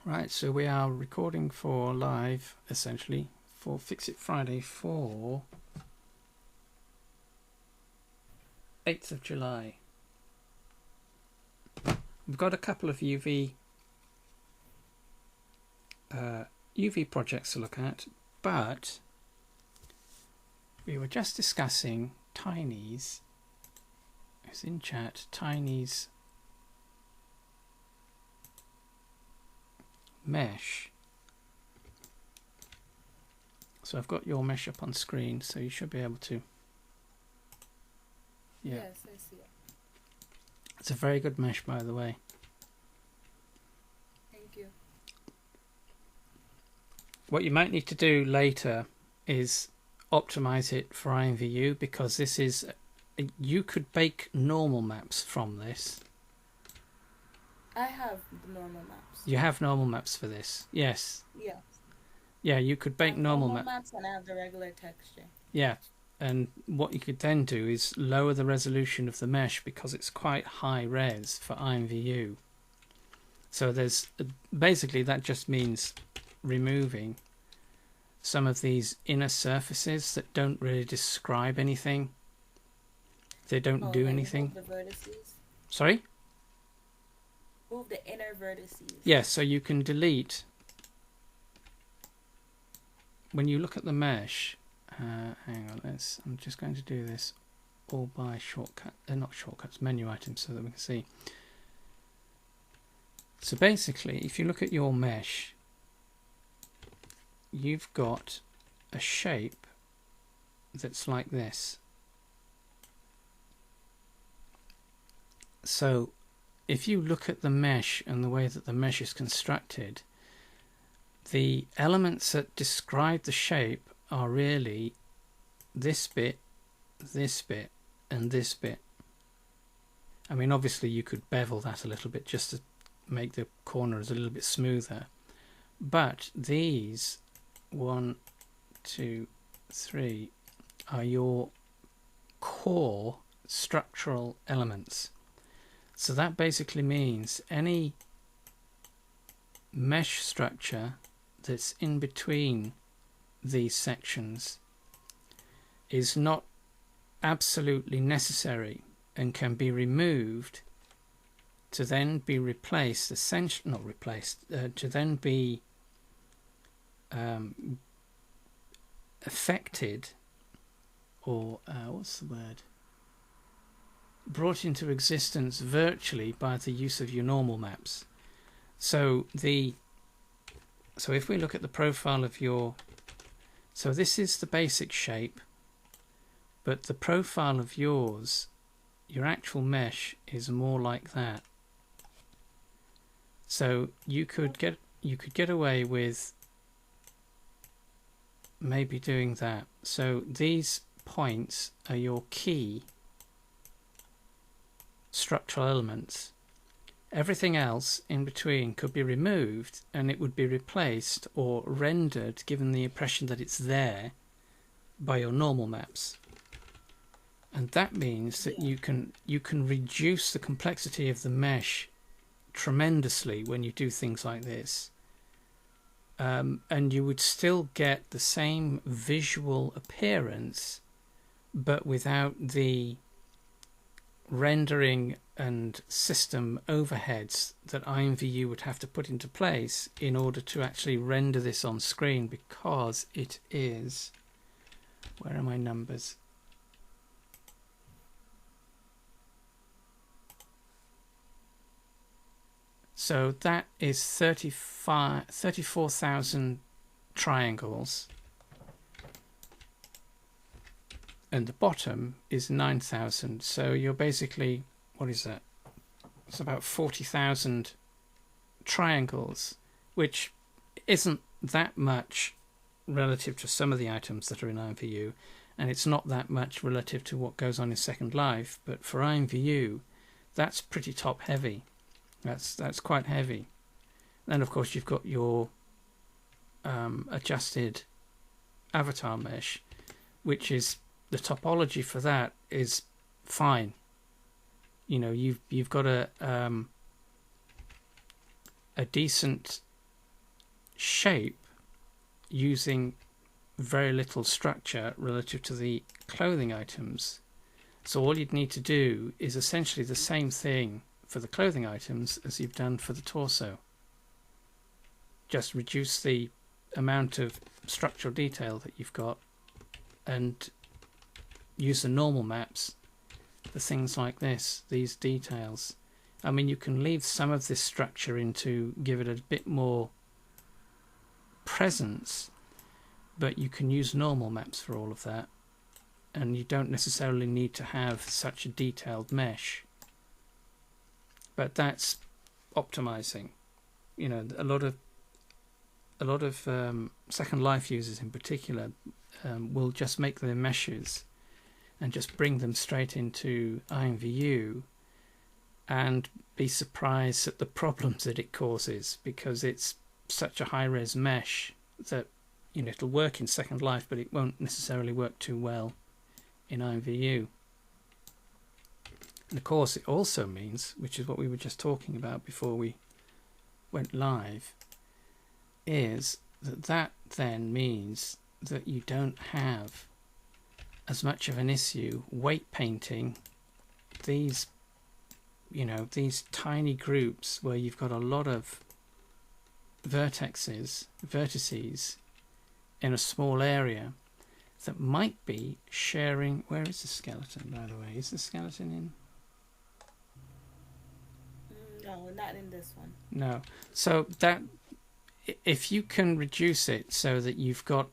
Right, so we are recording for live, essentially, for Fix It Friday for 8th of July. We've got a couple of UV projects to look at, but we were just discussing Tiny's, who's in chat, Tiny's mesh. So I've got your mesh up on screen, so you should be able to. Yeah. Yes, I see it. It's a very good mesh, by the way. Thank you. What you might need to do later is optimize it for IMVU, because this is, you could bake normal maps from this. I have the normal maps. You have normal maps for this, yes. Yeah. Yeah, you could bake normal maps and I have the regular texture. Yeah, and what you could then do is lower the resolution of the mesh, because it's quite high res for IMVU. So there's basically, that just means removing some of these inner surfaces that don't really describe anything. They don't do anything. Move the vertices. Sorry? Move the inner vertices. Yes, so you can delete. When you look at the mesh, hang on, I'm just going to do this all by shortcut, not shortcuts, menu items, so that we can see. So basically, if you look at your mesh, you've got a shape that's like this. So if you look at the mesh and the way that the mesh is constructed, the elements that describe the shape are really this bit, and this bit. I mean, obviously you could bevel that a little bit just to make the corners a little bit smoother, but these 1, 2, 3 are your core structural elements. So that basically means any mesh structure that's in between these sections is not absolutely necessary and can be removed to then be replaced, essentially not replaced, to then be affected, or what's the word, brought into existence virtually by the use of your normal maps. So if we look at the profile of your, so this is the basic shape, but the profile of yours, your actual mesh, is more like that. So you could get away with maybe doing that. So these points are your key structural elements. Everything else in between could be removed and it would be replaced or rendered, given the impression that it's there, by your normal maps. And that means that you can reduce the complexity of the mesh tremendously when you do things like this. And you would still get the same visual appearance, but without the rendering and system overheads that IMVU would have to put into place in order to actually render this on screen, because it is, where are my numbers? So that is 34,000 triangles, and the bottom is 9,000. So you're basically, what is that? It's about 40,000 triangles, which isn't that much relative to some of the items that are in IMVU, and it's not that much relative to what goes on in Second Life. But for IMVU, that's pretty top heavy. That's quite heavy. Then of course you've got your adjusted avatar mesh, which is, the topology for that is fine. You know, you've got a decent shape using very little structure relative to the clothing items. So all you'd need to do is essentially the same thing for the clothing items as you've done for the torso. Just reduce the amount of structural detail that you've got and use the normal maps for things like this, these details. I mean, you can leave some of this structure in to give it a bit more presence, but you can use normal maps for all of that, and you don't necessarily need to have such a detailed mesh. But that's optimizing. You know, a lot of Second Life users in particular will just make their meshes and just bring them straight into IMVU and be surprised at the problems that it causes, because it's such a high-res mesh that, you know, it'll work in Second Life, but it won't necessarily work too well in IMVU. And of course it also means, which is what we were just talking about before we went live, is that then means that you don't have as much of an issue weight painting these, you know, these tiny groups where you've got a lot of vertices in a small area that might be sharing. Where is the skeleton, by the way? Is the skeleton in? No, not in this one. No. So that, if you can reduce it so that you've got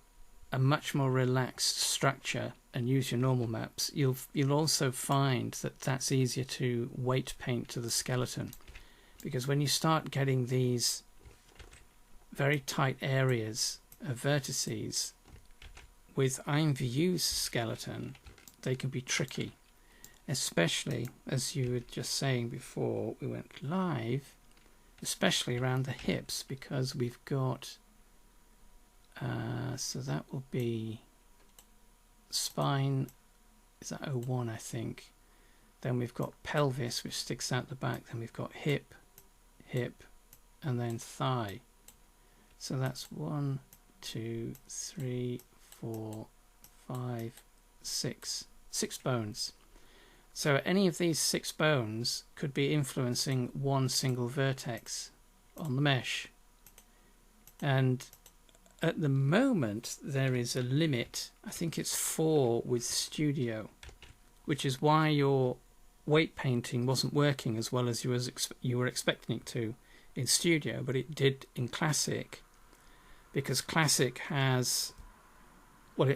a much more relaxed structure and use your normal maps, you'll also find that that's easier to weight paint to the skeleton, because when you start getting these very tight areas of vertices with IMVU's skeleton, they can be tricky, especially, as you were just saying before we went live, especially around the hips, because we've got so that will be spine, is that 01, I think. Then we've got pelvis, which sticks out the back. Then we've got hip, and then thigh. So that's 1, 2, 3, 4, 5, 6 bones. So any of these 6 bones could be influencing one single vertex on the mesh. And at the moment there is a limit, I think it's 4 with Studio, which is why your weight painting wasn't working as well as you were expecting it to in Studio, but it did in Classic, because Classic has, well,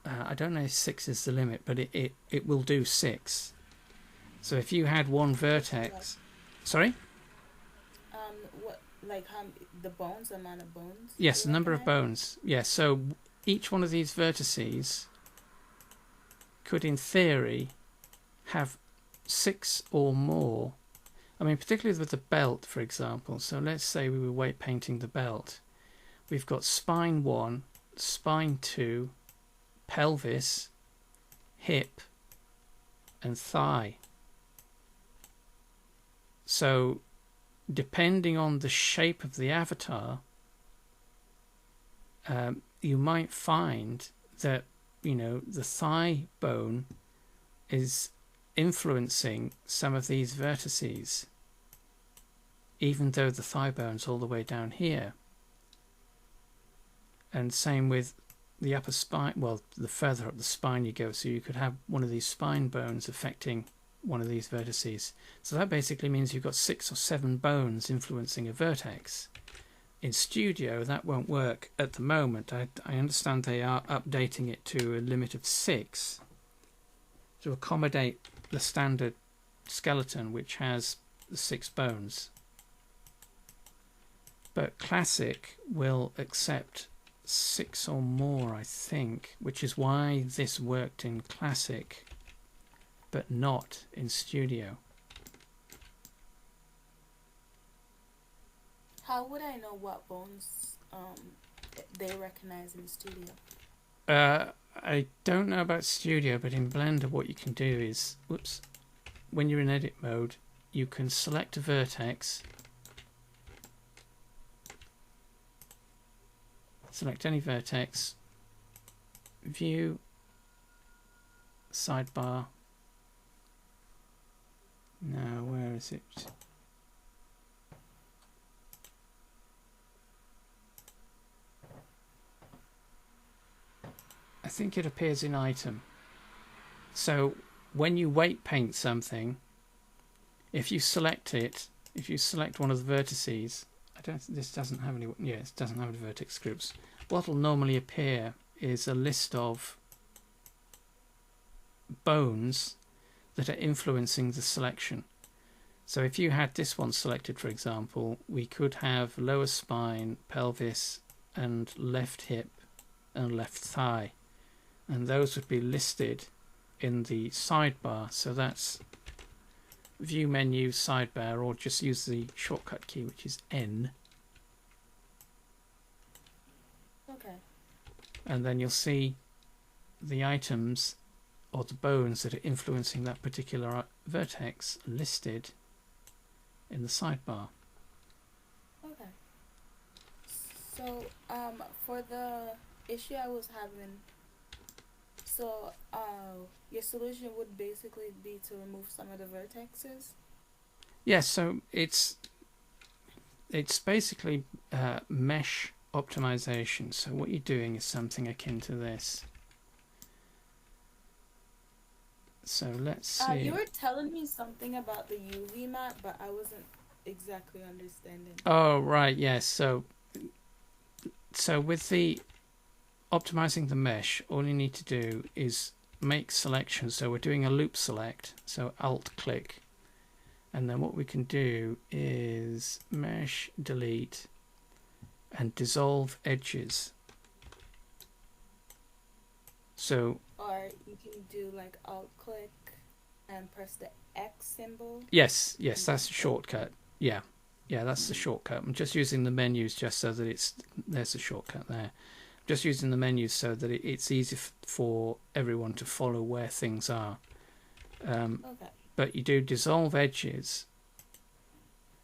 I don't know if 6 is the limit, but it will do 6. So if you had one vertex, sorry? What, like how the bones, amount of bones? Yes, the number of bones. Yes, so each one of these vertices could, in theory, have 6 or more. I mean, particularly with the belt, for example. So let's say we were weight painting the belt. We've got spine 1, spine 2, pelvis, hip, and thigh. So depending on the shape of the avatar, you might find that, you know, the thigh bone is influencing some of these vertices, even though the thigh bone's all the way down here. And same with the upper spine, well, the further up the spine you go, so you could have one of these spine bones affecting one of these vertices. So that basically means you've got 6 or 7 bones influencing a vertex. In Studio that won't work at the moment. I understand they are updating it to a limit of 6 to accommodate the standard skeleton, which has the 6 bones. But Classic will accept 6 or more, I think, which is why this worked in Classic but not in Studio. How would I know what bones they recognize in Studio? I don't know about Studio, but in Blender what you can do is, when you're in edit mode, you can select a vertex select any vertex, view, sidebar. Now, where is it? I think it appears in item. So when you weight paint something, if you select it, if you select one of the vertices, this doesn't have any, it doesn't have any vertex groups. What will normally appear is a list of bones that are influencing the selection. So if you had this one selected, for example, we could have lower spine, pelvis, and left hip and left thigh, and those would be listed in the sidebar. So that's view menu sidebar, or just use the shortcut key, which is N. Okay. And then you'll see the items or the bones that are influencing that particular vertex listed in the sidebar. Okay. So, for the issue I was having, so, your solution would basically be to remove some of the vertexes? Yes, so it's basically mesh optimization. So what you're doing is something akin to this. So let's see. You were telling me something about the UV map, but I wasn't exactly understanding. Oh, right, yes. So with the optimizing the mesh, all you need to do is make selections. So we're doing a loop select, so alt click, and then what we can do is mesh delete and dissolve edges. So, or you can do like alt click and press the X symbol. Yes, that's a shortcut. Yeah, that's the shortcut. I'm just using the menus just so that there's a shortcut there. Just using the menus so that it's easy for everyone to follow where things are. Okay. But you do dissolve edges,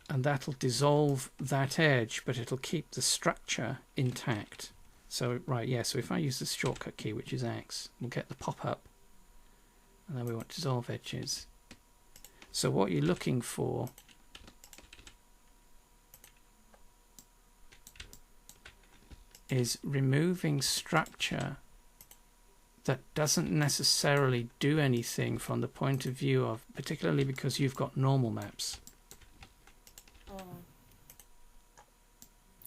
and that'll dissolve that edge, but it'll keep the structure intact. So, right, so if I use the shortcut key, which is X, we'll get the pop-up, and then we want dissolve edges. So what you're looking for is removing structure that doesn't necessarily do anything from the point of view of, particularly because you've got normal maps. Oh.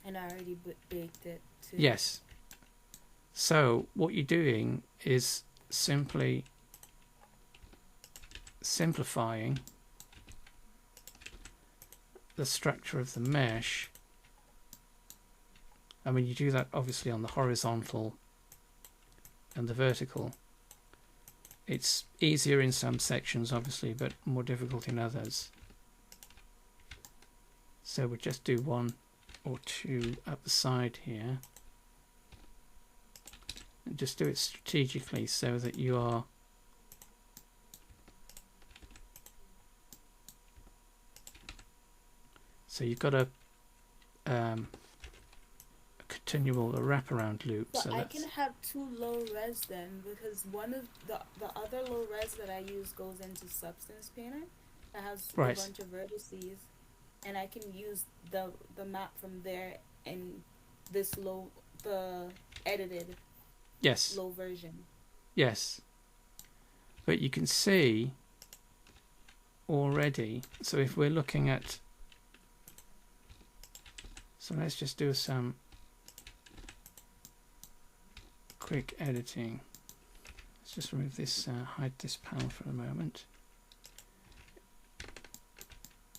And I already baked it too. Yes. So what you're doing is simply simplifying the structure of the mesh. I mean, you do that obviously on the horizontal and the vertical. It's easier in some sections, obviously, but more difficult in others. So we'll just do one or two up the side here. And just do it strategically so that you are you've got a continual wraparound loop. So I can have two low res then, because one of the other low res that I use goes into Substance Painter that has a bunch of vertices, and I can use the map from there and the edited low version. Yes. But you can see already, so if we're looking at, so let's just do some quick editing. Let's just remove this, hide this panel for a moment.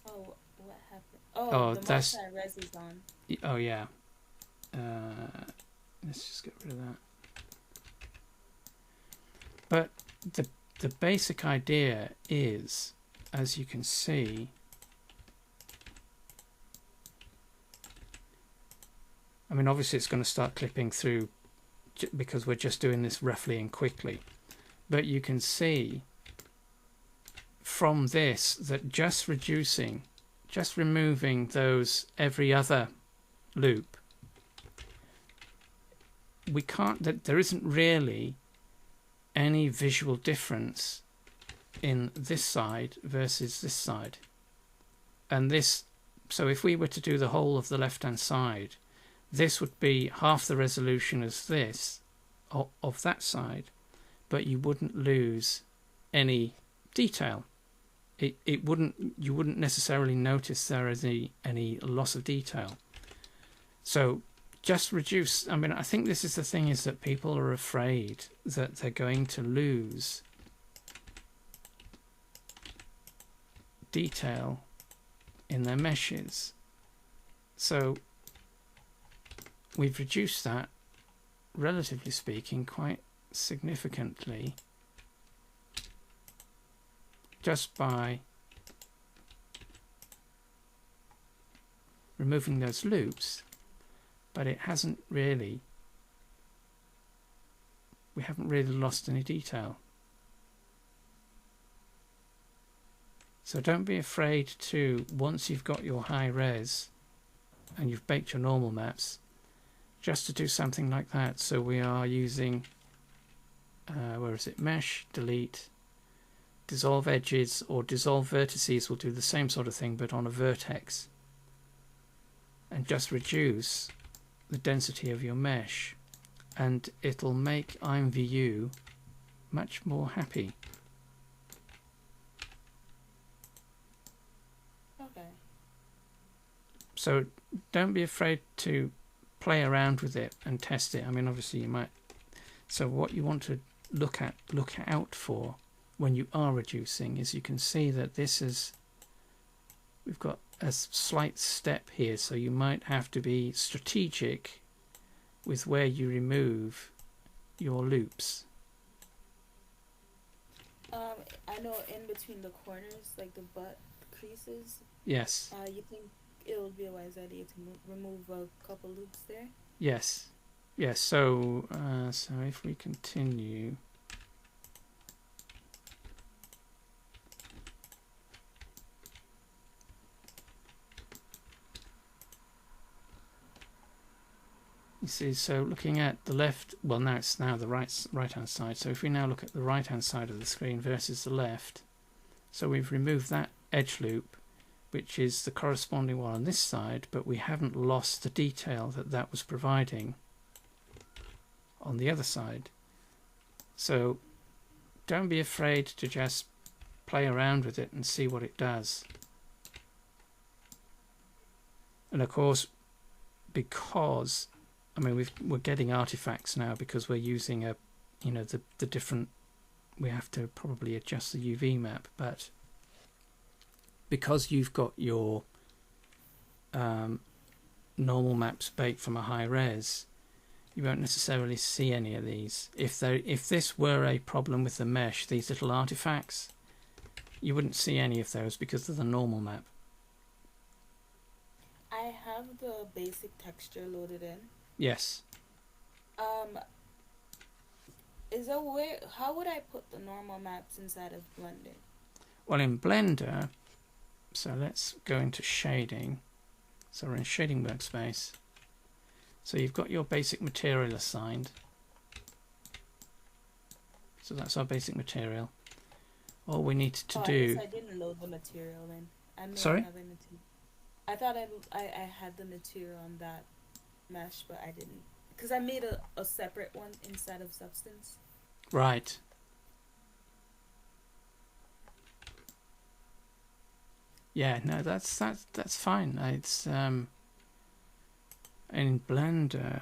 Oh, what happened? Oh, the multi-res is on. Oh, yeah. Let's just get rid of that. But the basic idea is, as you can see, I mean, obviously it's going to start clipping through because we're just doing this roughly and quickly. But you can see from this that just removing those every other loop we can't, there isn't really any visual difference in this side versus this side. And this, so if we were to do the whole of the left-hand side, this would be half the resolution as this of that side, but you wouldn't lose any detail. It wouldn't, you wouldn't necessarily notice there is any loss of detail. So just reduce. I mean, I think this is the thing, is that people are afraid that they're going to lose detail in their meshes. So we've reduced that, relatively speaking, quite significantly just by removing those loops, but it hasn't really, we haven't really lost any detail. So don't be afraid to, once you've got your high res and you've baked your normal maps, just to do something like that. So we are using, where is it, mesh, delete, dissolve edges, or dissolve vertices will do the same sort of thing but on a vertex, and just reduce the density of your mesh, and it'll make IMVU much more happy. Okay. So don't be afraid to play around with it and test it. I mean, obviously you might, so what you want to look out for when you are reducing is, you can see that this is, we've got a slight step here, so you might have to be strategic with where you remove your loops. I know in between the corners, like the butt creases. Yes. You think it would be a wise idea to remove a couple loops there? Yes. Yes. So, so if we continue. You see, so looking at the left, well, now it's now the right-hand side. So if we now look at the right-hand side of the screen versus the left, so we've removed that edge loop, which is the corresponding one on this side, but we haven't lost the detail that that was providing on the other side. So don't be afraid to just play around with it and see what it does. And of course, because I mean, we're getting artifacts now because we're using a, you know, the different, we have to probably adjust the UV map, but because you've got your normal maps baked from a high res, you won't necessarily see any of these. If this were a problem with the mesh, these little artifacts, you wouldn't see any of those because of the normal map. I have the basic texture loaded in. Yes. Is there a way, how would I put the normal maps inside of Blender? Well, in Blender, so let's go into shading. So we're in shading workspace. So you've got your basic material assigned. So that's our basic material. All we need to do. I didn't load the material in. I may Sorry? have the material. I thought I had the material on that mesh, but I didn't, because I made a separate one inside of Substance. Right. Yeah, no, that's fine. It's in Blender,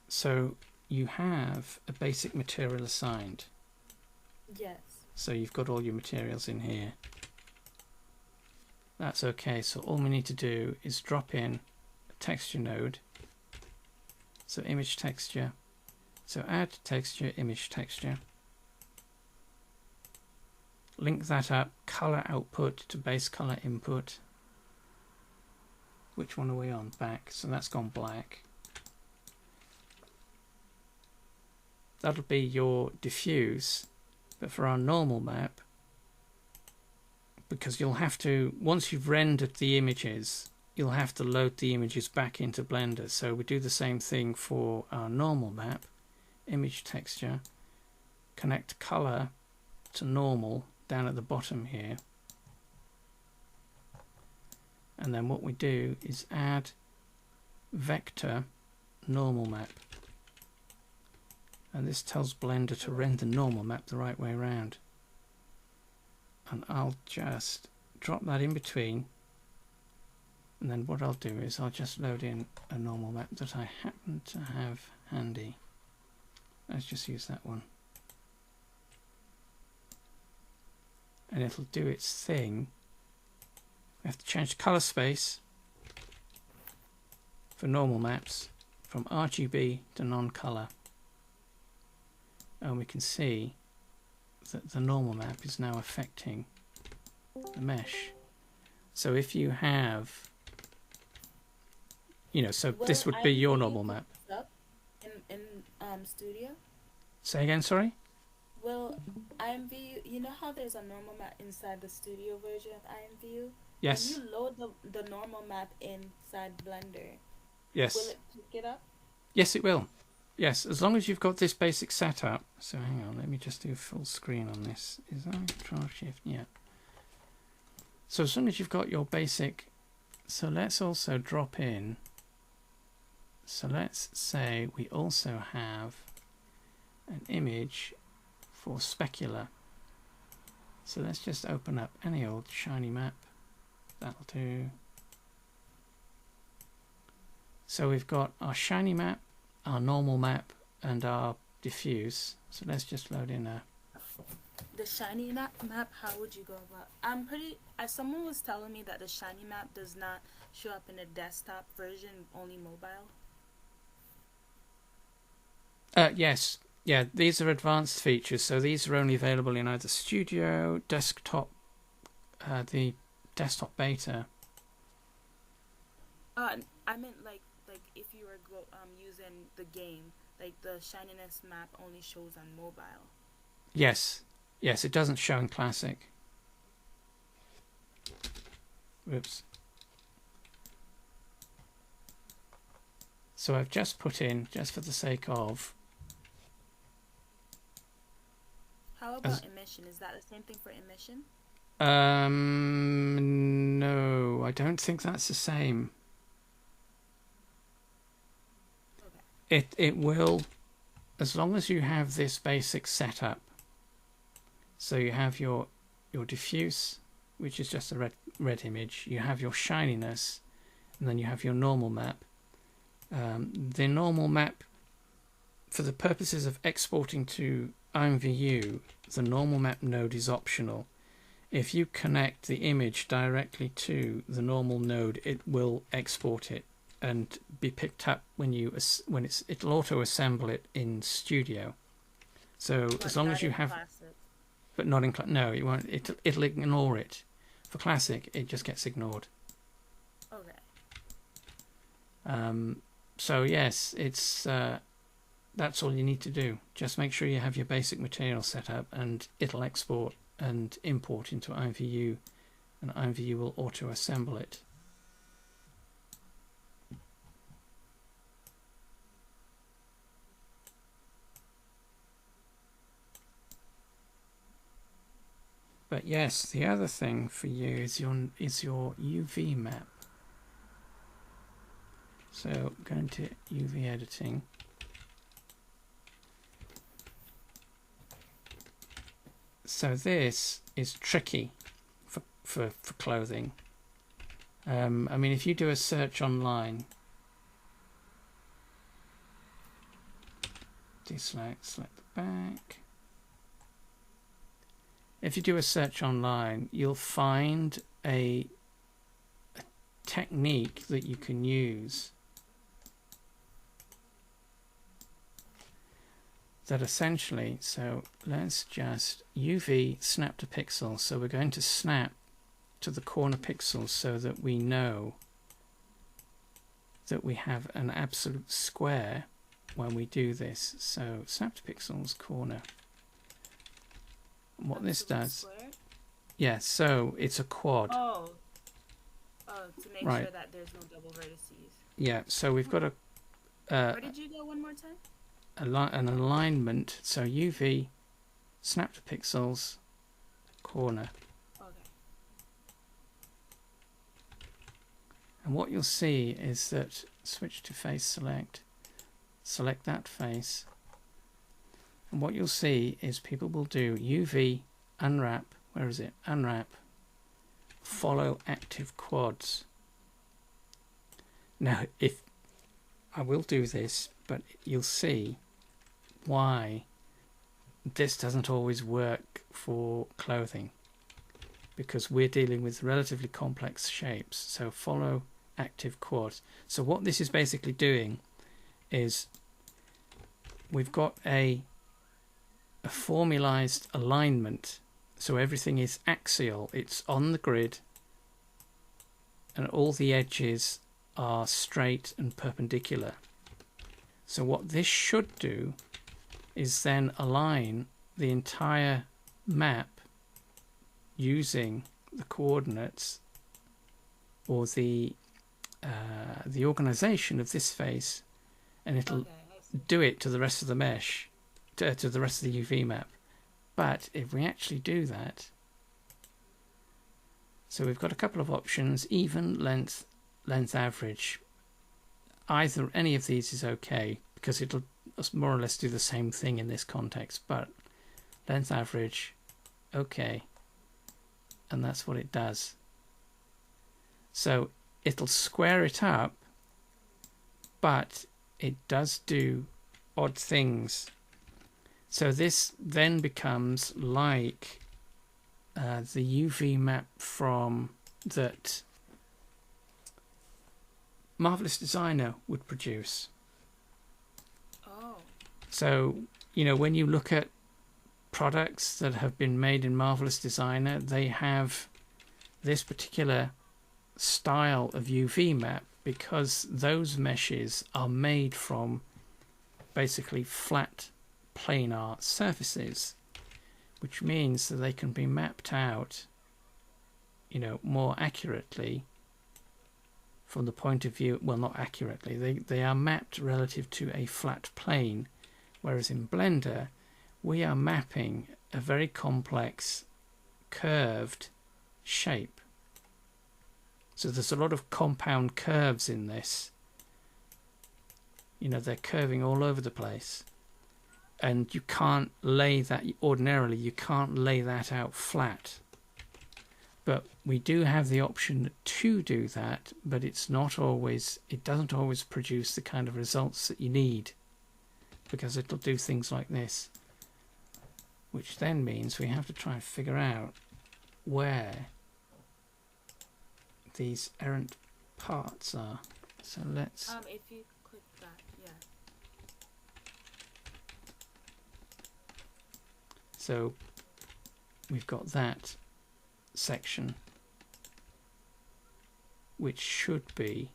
so you have a basic material assigned. Yes. So you've got all your materials in here. That's okay. So all we need to do is drop in a texture node. So image texture. So add texture, image texture. Link that up, color output to base color input. Which one are we on? Back. So that's gone black. That'll be your diffuse. But for our normal map, because you'll have to, once you've rendered the images, you'll have to load the images back into Blender. So we do the same thing for our normal map. image texture, connect color to normal down at the bottom here, and then what we do is add vector normal map, and this tells Blender to render normal map the right way around. And I'll just drop that in between, and then what I'll do is I'll just load in a normal map that I happen to have handy. Let's just use that one, and it'll do its thing. We have to change the color space for normal maps from RGB to non-color, and we can see that the normal map is now affecting the mesh. So if you have, you know, so this would be your normal map. In Studio? Say again, sorry? Well, IMVU, you know how there's a normal map inside the Studio version of IMVU? Yes. When you load the normal map inside Blender, yes. Will it pick it up? Yes, it will. Yes, as long as you've got this basic setup. So hang on, let me just do full screen on this. Is that Control Shift? Yeah. So as long as you've got your basic, so let's also drop in. So let's say we also have an image for specular. So let's just open up any old shiny map. That'll do. So we've got our shiny map, our normal map, and our diffuse. So let's just load in a... The shiny map, how would you go about? I'm pretty... someone was telling me that the shiny map does not show up in the desktop version, only mobile. Yes. Yeah, these are advanced features. So these are only available in either Studio, desktop, the desktop beta. I meant like if you were using the game, like the shininess map only shows on mobile. Yes, yes, it doesn't show in classic. Oops. So I've just put in, just for the sake of... How about emission? Is that the same thing for emission? No, I don't think that's the same. It will, as long as you have this basic setup. So you have your diffuse, which is just a red image. You have your shininess, and then you have your normal map. The normal map, for the purposes of exporting to IMVU, the normal map node is optional. If you connect the image directly to the normal node, it will export it and be picked up it'll auto assemble it in Studio. So as long as you have, classic. But not in no, it won't. It'll ignore it. For classic, it just gets ignored. Okay. So yes, it's that's all you need to do. Just make sure you have your basic material set up, and it'll export and import into IMVU, and IMVU will auto assemble it. But yes, the other thing for you is your UV map. So go into UV editing. So this is tricky for clothing. I mean, if you do a search online, select the back. If you do a search online, you'll find a technique that you can use that essentially, so let's just UV snap to pixel. So we're going to snap to the corner pixels so that we know that we have an absolute square when we do this. So snap to pixels, corner. And what this does, yeah, so it's a quad. Oh, to make sure that there's no double vertices. Yeah, so we've got a... where did you go one more time? an alignment. So UV, snap to pixels, corner. Okay. And what you'll see is that switch to face select that face. And what you'll see is people will do UV, unwrap, where is it? Unwrap, follow active quads. Now, if I will do this, but you'll see why this doesn't always work for clothing, because we're dealing with relatively complex shapes. So follow active quads. So what this is basically doing is we've got a formalized alignment, so everything is axial, it's on the grid, and all the edges are straight and perpendicular. So what this should do is then align the entire map using the coordinates or the organization of this face, and it'll do it to the rest of the mesh, to the rest of the UV map. But if we actually do that, so we've got a couple of options: even, length, length average. Either any of these is okay, because it'll more or less do the same thing in this context. But length average, okay, and that's what it does. So it'll square it up, but it does do odd things. So this then becomes like the UV map from that Marvelous Designer would produce. Oh. So, you know, when you look at products that have been made in Marvelous Designer, they have this particular style of UV map because those meshes are made from basically flat planar surfaces, which means that they can be mapped out, you know, more accurately from the point of view, well, not accurately, they are mapped relative to a flat plane, whereas in Blender we are mapping a very complex curved shape. So there's a lot of compound curves in this. You know, they're curving all over the place. And you can't lay that, ordinarily you can't lay that out flat. But we do have the option to do that, but it's not always, it doesn't always produce the kind of results that you need, because it'll do things like this, which then means we have to try and figure out where these errant parts are. So let's... if you click that, yeah. So we've got that section, which should be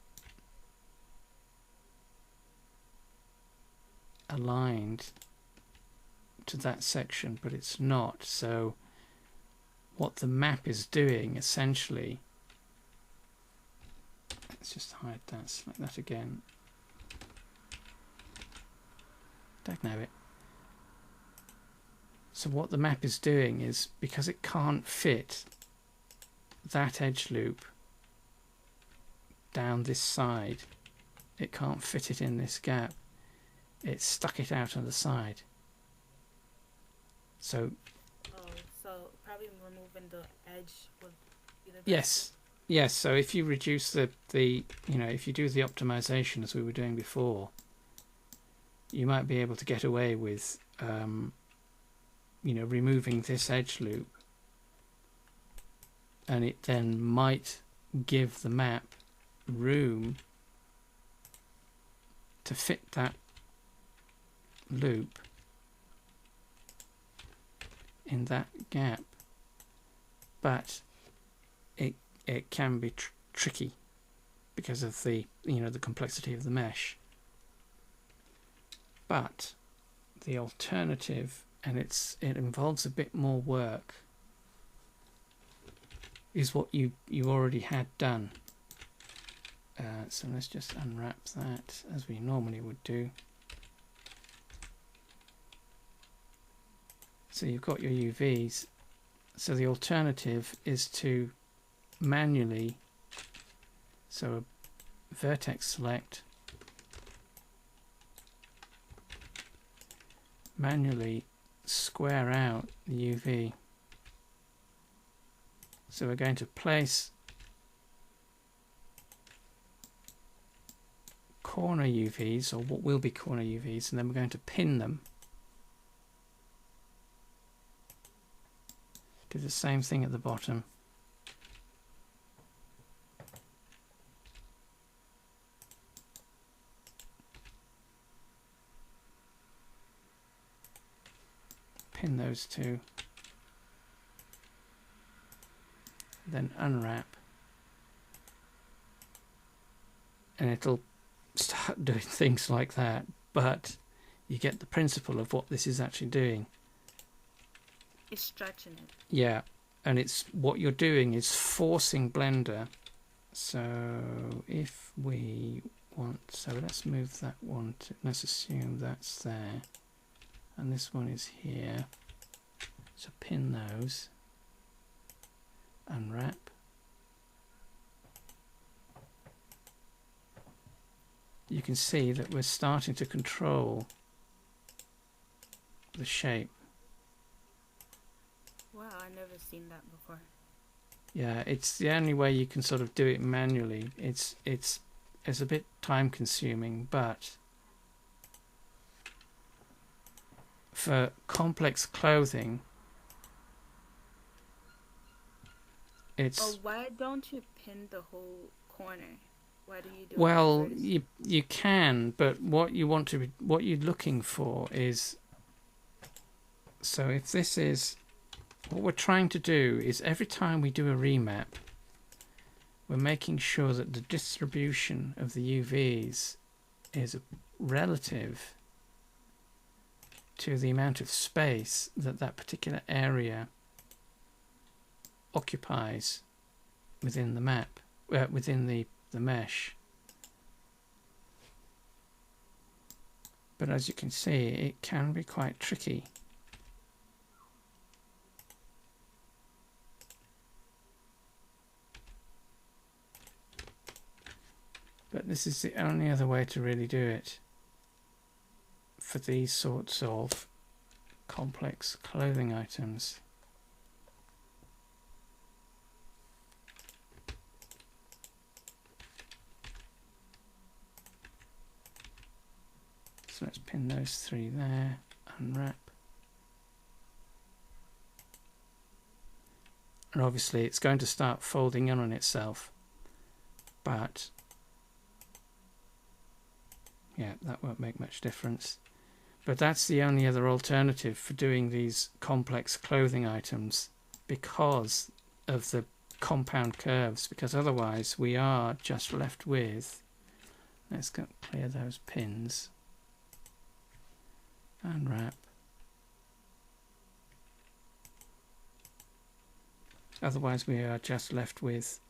aligned to that section, but it's not. So what the map is doing essentially, let's just hide that, select that again. Dagnabbit. So what the map is doing is, because it can't fit that edge loop down this side, it can't fit it in this gap, it's stuck it out on the side. So probably removing the edge would be the best. Yes, so if you reduce the you know, if you do the optimization as we were doing before, you might be able to get away with you know, removing this edge loop, and it then might give the map room to fit that loop in that gap, but it can be tricky because of the, you know, the complexity of the mesh. But the alternative, and it involves a bit more work, is what you already had done. So let's just unwrap that as we normally would do. So you've got your UVs. So the alternative is to manually, so a vertex select, manually square out the UV. So we're going to place corner UVs, or what will be corner UVs, and then we're going to pin them. Do the same thing at the bottom. Pin those two. Then unwrap. And it'll start doing things like that, but you get the principle of what this is actually doing. It's stretching it. Yeah, and it's what you're doing is forcing Blender. So if we want, so let's move that one to, let's assume that's there, and this one is here. So pin those, unwrap. You can see that we're starting to control the shape. Wow, I've never seen that before. Yeah, it's the only way you can sort of do it manually. It's a bit time consuming, but for complex clothing, it's... Oh, why don't you pin the whole corner? Why do you do well, you can, but what you're looking for is, so if this is, what we're trying to do is every time we do a remap, we're making sure that the distribution of the UVs is relative to the amount of space that that particular area occupies within the map, within the mesh. But as you can see, it can be quite tricky. But this is the only other way to really do it for these sorts of complex clothing items. So let's pin those three there, unwrap. And obviously it's going to start folding in on itself, but yeah, that won't make much difference. But that's the only other alternative for doing these complex clothing items because of the compound curves, because otherwise we are just left with, let's go clear those pins, unwrap. Otherwise we are just left with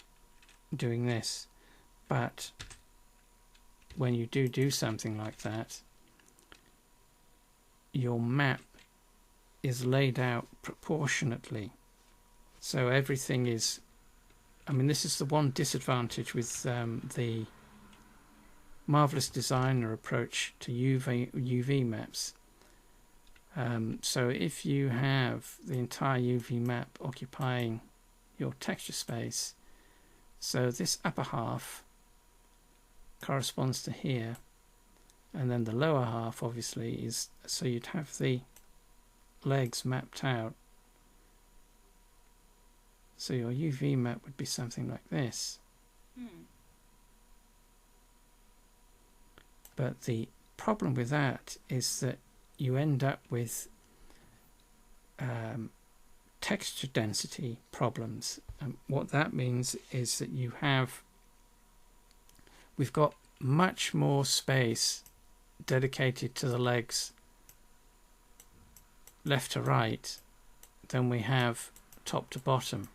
doing this. But when you do something like that, your map is laid out proportionately. So everything is, I mean, this is the one disadvantage with the Marvelous Designer approach to UV maps. So if you have the entire UV map occupying your texture space, so this upper half corresponds to here, and then the lower half obviously is, so you'd have the legs mapped out. So your UV map would be something like this. But the problem with that is that you end up with texture density problems. And what that means is that we've got much more space dedicated to the legs left to right than we have top to bottom.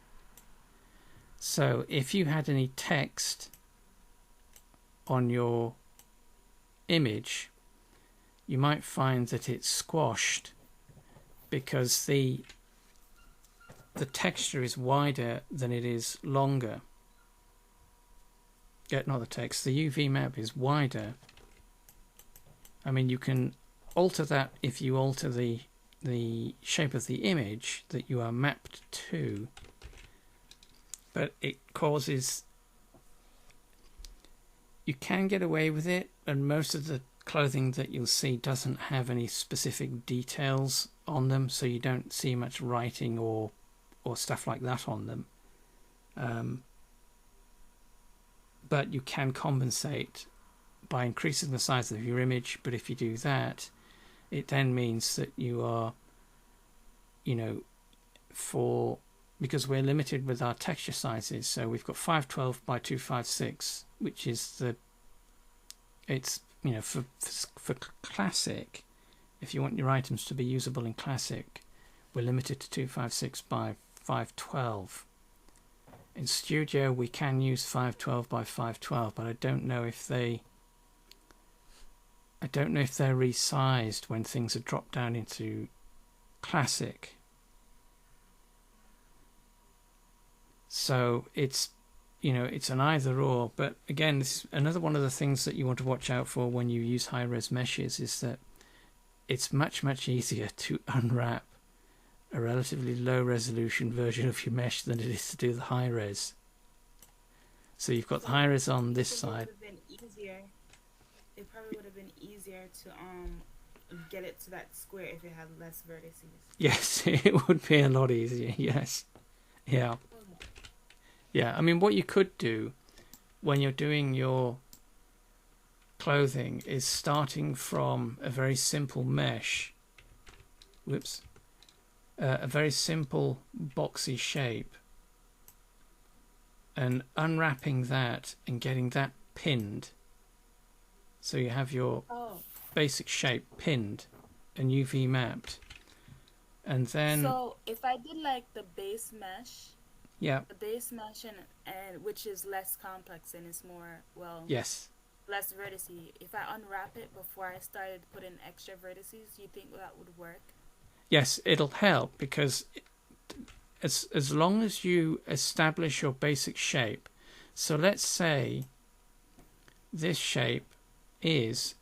So if you had any text on your image, you might find that it's squashed because the texture is wider than it is longer. Yeah, not the text. The UV map is wider. I mean, you can alter that if you alter the shape of the image that you are mapped to, but it causes... You can get away with it, and most of the clothing that you'll see doesn't have any specific details on them, so you don't see much writing or stuff like that on them. But you can compensate by increasing the size of your image. But if you do that, it then means that you are, because we're limited with our texture sizes, so we've got 512 by 256, which is for classic. If you want your items to be usable in classic, we're limited to 256 by 512. In Studio we can use 512 by 512, but I don't know if they're resized when things are dropped down into classic. So it's an either or. But again, this is another one of the things that you want to watch out for when you use high-res meshes, is that it's much easier to unwrap a relatively low resolution version of your mesh than it is to do the high res. So you've got the high res on this side. It probably would have been easier to get it to that square if it had less vertices. Yes, it would be a lot easier. Yes, yeah, yeah. I mean, what you could do when you're doing your clothing is starting from a very simple mesh. Whoops. A very simple boxy shape, and unwrapping that and getting that pinned, so you have your basic shape pinned and UV mapped, and then... So if I did like the base mesh, yeah, the base mesh and which is less complex and it's more, yes, less vertices, if I unwrap it before I started putting extra vertices, do you think that would work? Yes, it'll help, because as long as you establish your basic shape. So let's say this shape is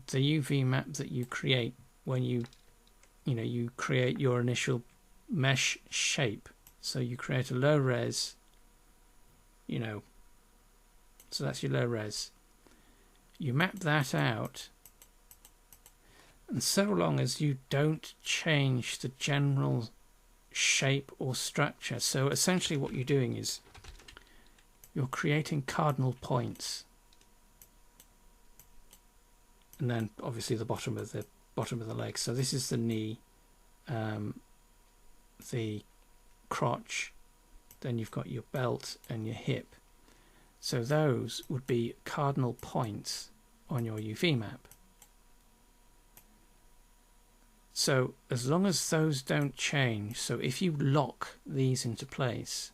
the UV map that you create when you create your initial mesh shape. So you create a low res, so that's your low res. You map that out. And so long as you don't change the general shape or structure. So essentially what you're doing is you're creating cardinal points. And then obviously the bottom of the leg. So this is the knee, the crotch, then you've got your belt and your hip. So those would be cardinal points on your UV map. So as long as those don't change, so if you lock these into place,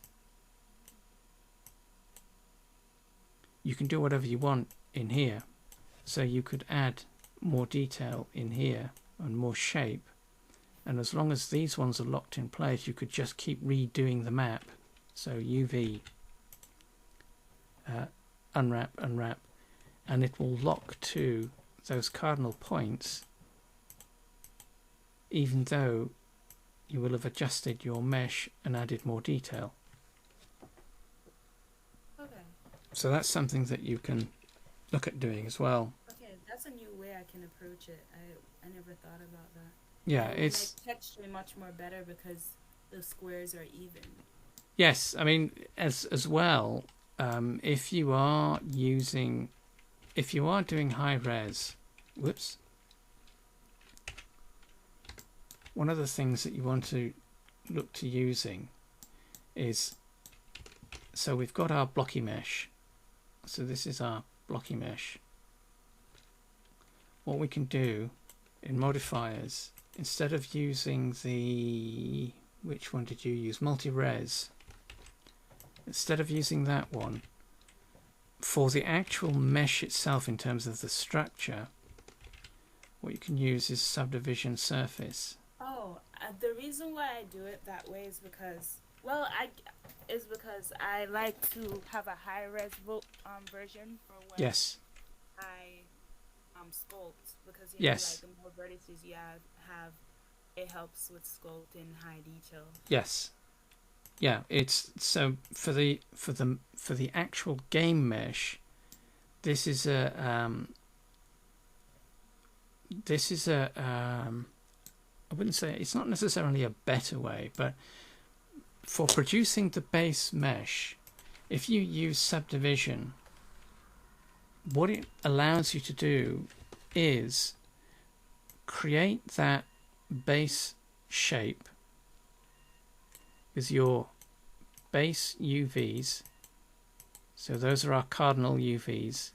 you can do whatever you want in here. So you could add more detail in here and more shape, and as long as these ones are locked in place, you could just keep redoing the map. So UV, unwrap, and it will lock to those cardinal points, even though you will have adjusted your mesh and added more detail. Okay. So that's something that you can look at doing as well. Okay, that's a new way I can approach it. I never thought about that. Yeah, it's make texture much more better because the squares are even. Yes, I mean as well. If you are doing high res, whoops. One of the things that you want to look to using is, so we've got our blocky mesh. So this is our blocky mesh. What we can do in modifiers, instead of using the, which one did you use? Multi-res. Instead of using that one, for the actual mesh itself in terms of the structure, what you can use is subdivision surface. Oh, The reason why I do it that way is because, well, I like to have a high res version for when Yes. I sculpt, because like Yes. the more vertices you have, it helps with sculpt in high detail. Yes. Yeah, it's so for the actual game mesh, this is a I wouldn't say it's not necessarily a better way, but for producing the base mesh, if you use subdivision, what it allows you to do is create that base shape with your base UVs. So those are our cardinal UVs,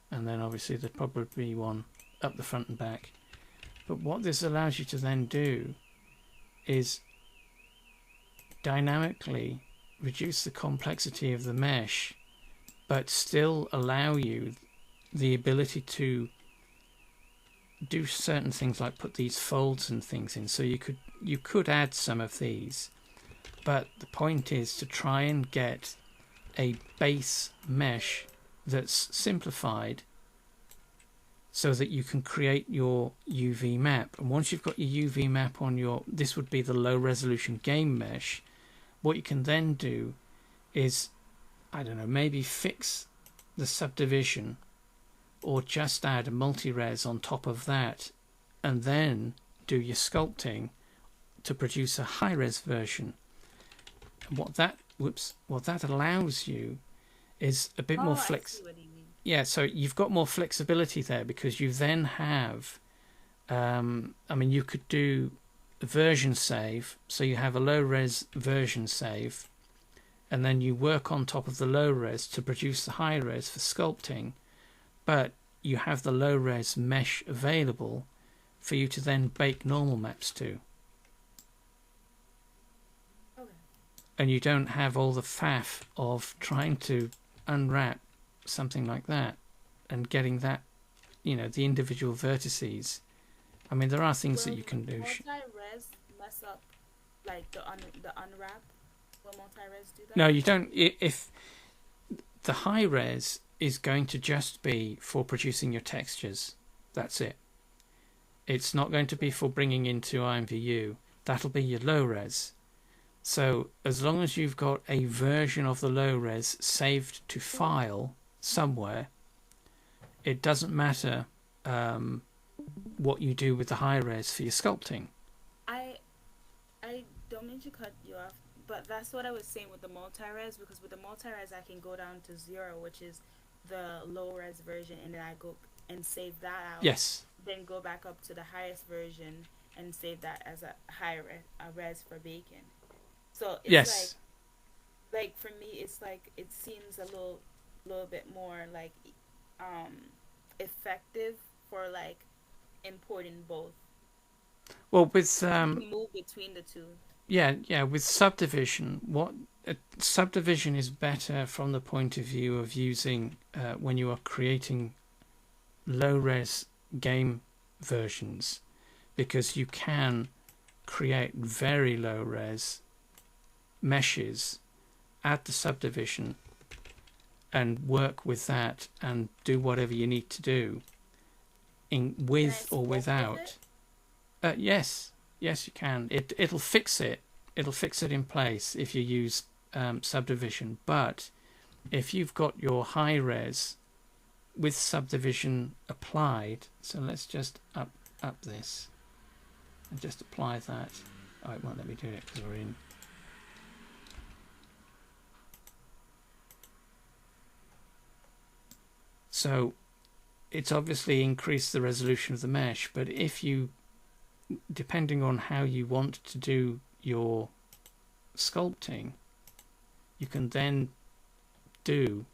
and then obviously there'd probably be one up the front and back. But what this allows you to then do is dynamically reduce the complexity of the mesh, but still allow you the ability to do certain things like put these folds and things in. So you could add some of these, but the point is to try and get a base mesh that's simplified so that you can create your UV map. And once you've got your UV map on your, this would be the low resolution game mesh, what you can then do is, I don't know, maybe fix the subdivision or just add a multi-res on top of that, and then do your sculpting to produce a high-res version. And what that allows you is a bit more flex. Yeah, so you've got more flexibility there, because you then have, I mean, you could do a version save, so you have a low-res version save, and then you work on top of the low-res to produce the high-res for sculpting, but you have the low-res mesh available for you to then bake normal maps to. Okay. And you don't have all the faff of trying to unwrap something like that and getting that, the individual vertices. I mean, there are things that you can do. Multi-res mess up like the unwrap. Will multi-res do that? No, you don't. If the high res is going to just be for producing your textures, that's it. It's not going to be for bringing into IMVU. That'll be your low res. So as long as you've got a version of the low res saved to file somewhere, it doesn't matter what you do with the high res for your sculpting. I don't mean to cut you off, but that's what I was saying with the multi-res, because with the multi-res I can go down to 0, which is the low res version, and then I go and save that out. Yes. Then go back up to the highest version and save that as a high res for baking. So it's yes. like for me, it's like it seems a little bit more like effective for like importing both. Well, with move between the two. Yeah. With subdivision, subdivision is better from the point of view of using when you are creating low-res game versions, because you can create very low-res meshes, add the subdivision, and work with that and do whatever you need to do, with or without. Yes, you can. It'll fix it. It'll fix it in place if you use subdivision. But if you've got your high res with subdivision applied, so let's just up this and just apply that. Oh, it won't let me do it because we're in. So it's obviously increased the resolution of the mesh, but if you, depending on how you want to do your sculpting, you can then do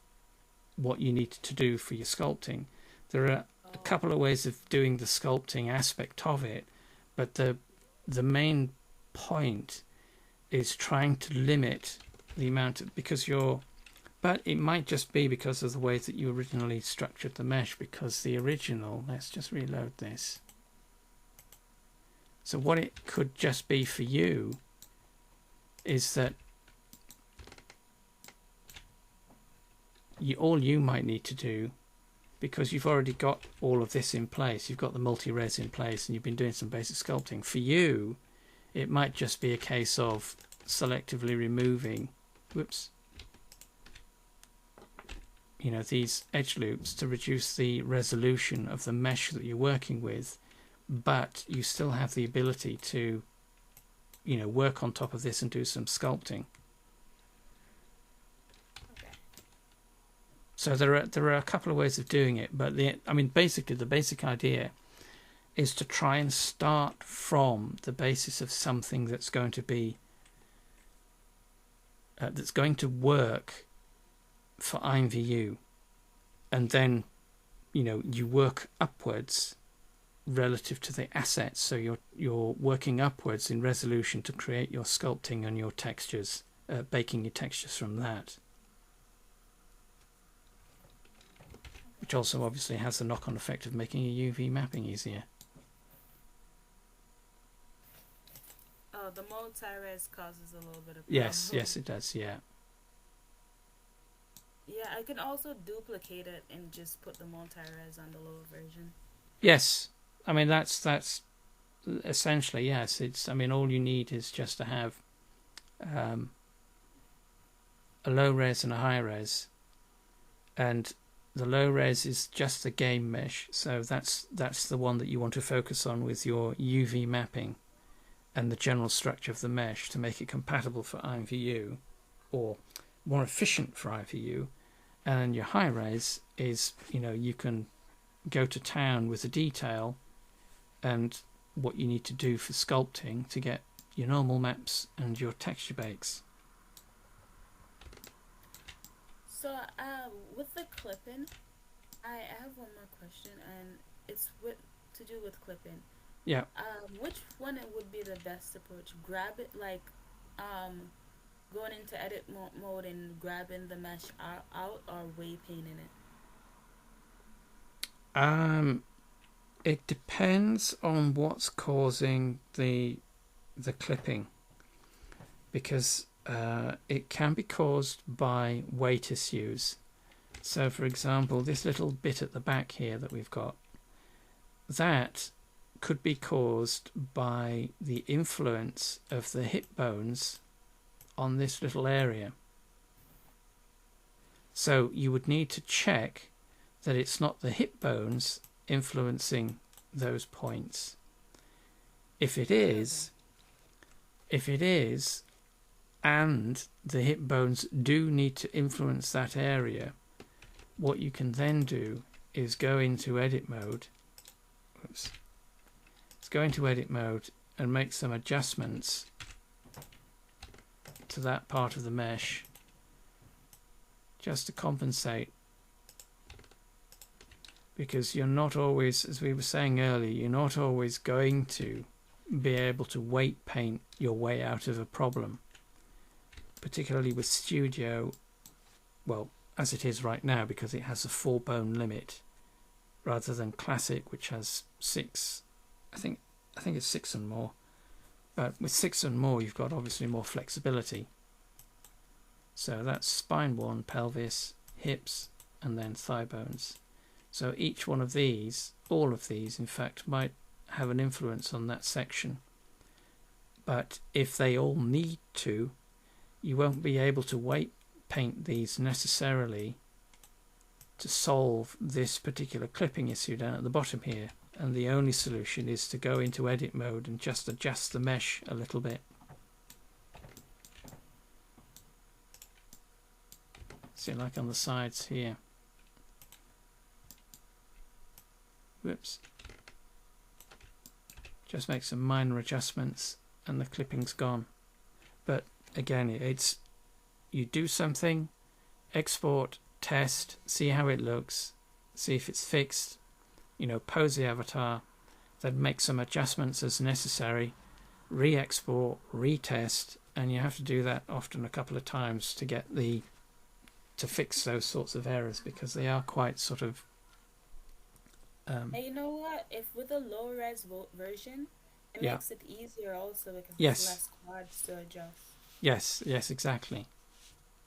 what you need to do for your sculpting. There are a couple of ways of doing the sculpting aspect of it, but the main point is trying to limit the amount of, but it might just be because of the way that you originally structured the mesh, because the original, let's just reload this. So what it could just be for you is that all you might need to do, because you've already got all of this in place, you've got the multi-res in place and you've been doing some basic sculpting. For you, it might just be a case of selectively removing, these edge loops to reduce the resolution of the mesh that you're working with, but you still have the ability to, work on top of this and do some sculpting. So there are a couple of ways of doing it, but basically the basic idea is to try and start from the basis of something that's going to be that's going to work for IMVU, and then you work upwards relative to the assets. So you're working upwards in resolution to create your sculpting and your textures, baking your textures from that. Which also obviously has the knock-on effect of making your UV mapping easier. Oh, the multi-res causes a little bit of problem. Yes, it does, yeah. Yeah, I can also duplicate it and just put the multi-res on the lower version. Yes, that's essentially, yes. It's all you need is just to have a low res and a high res, and the low res is just the game mesh, so that's the one that you want to focus on with your UV mapping and the general structure of the mesh to make it compatible for IMVU or more efficient for IMVU. And your high res is, you can go to town with the detail and what you need to do for sculpting to get your normal maps and your texture bakes. So, with the clipping, I have one more question, and it's to do with clipping. Yeah. Which one would be the best approach? Grab it, going into edit mode and grabbing the mesh out, or way painting it? It depends on what's causing the clipping, because it can be caused by weight issues. So for example, this little bit at the back here that we've got, that could be caused by the influence of the hip bones on this little area. So you would need to check that it's not the hip bones influencing those points. If it is, and the hip bones do need to influence that area, what you can then do is go into edit mode. Let's go into edit mode and make some adjustments to that part of the mesh just to compensate, because you're not always, as we were saying earlier, you're not always going to be able to weight paint your way out of a problem, particularly with Studio, well, as it is right now, because it has a 4 bone limit rather than Classic, which has 6. I think it's 6 and more, but with 6 and more you've got obviously more flexibility. So that's spine 1, pelvis, hips, and then thigh bones. So each one of these, all of these in fact, might have an influence on that section, but if they all need to, you won't be able to weight paint these necessarily to solve this particular clipping issue down at the bottom here, and the only solution is to go into edit mode and just adjust the mesh a little bit. See, like on the sides here. Whoops. Just make some minor adjustments and the clipping's gone. But again, it's you do something, export, test, see how it looks, see if it's fixed, pose the avatar, then make some adjustments as necessary, re-export, retest, and you have to do that often a couple of times to get to fix those sorts of errors, because they are quite sort of and you know what? If with a low res version, It Yeah. makes it easier also because there's Yes. less quads to adjust. Yes. Yes. Exactly.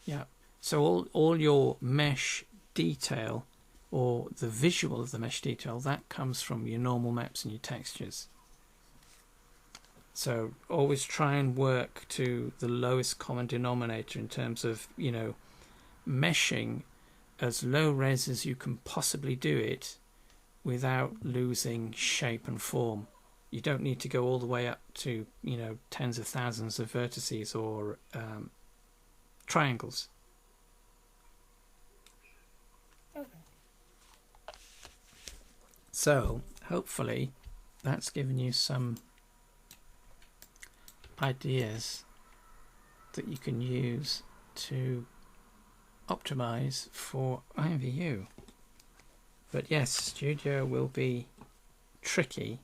Yeah. So all your mesh detail, or the visual of the mesh detail, that comes from your normal maps and your textures. So always try and work to the lowest common denominator in terms of, meshing as low res as you can possibly do it without losing shape and form. You don't need to go all the way up to, tens of thousands of vertices or triangles. Okay. So hopefully that's given you some ideas that you can use to optimize for IMVU. But yes, Studio will be tricky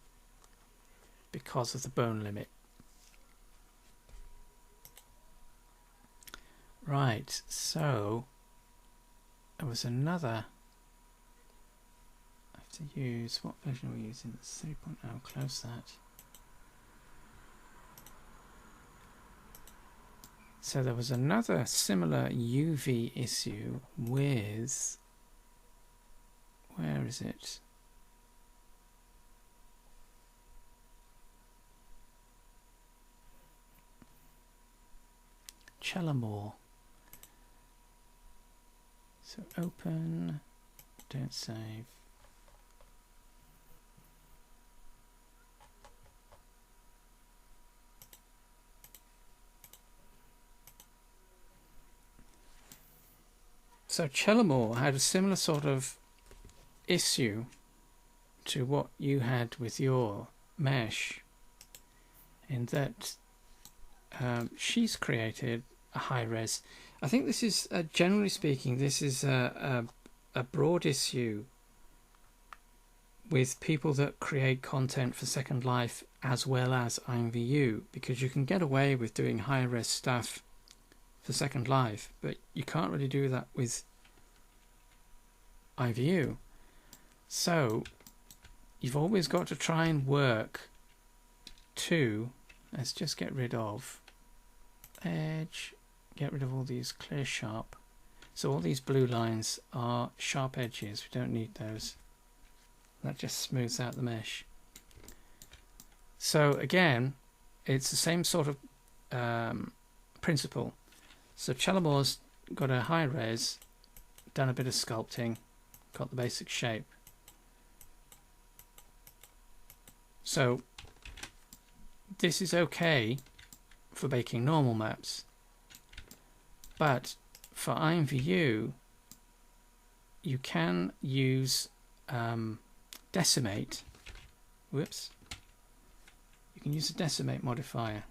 because of the bone limit. Right, so there was another. I have to use, what version are we using? 3.0, close that. So there was another similar UV issue with, where is it? Chellamore. So open, don't save. So Chellamore had a similar sort of issue to what you had with your mesh, in that she's created a high res. I think this is, generally speaking, this is a broad issue with people that create content for Second Life as well as IMVU, because you can get away with doing high res stuff for Second Life, but you can't really do that with IMVU. So you've always got to try and work to, let's just get rid of edge, get rid of all these clear sharp. So all these blue lines are sharp edges, we don't need those. That just smooths out the mesh. So again, it's the same sort of principle. So Chellamore's got a high res, done a bit of sculpting, got the basic shape. So this is okay for making normal maps, but for IMVU you can use decimate. Whoops. You can use a decimate modifier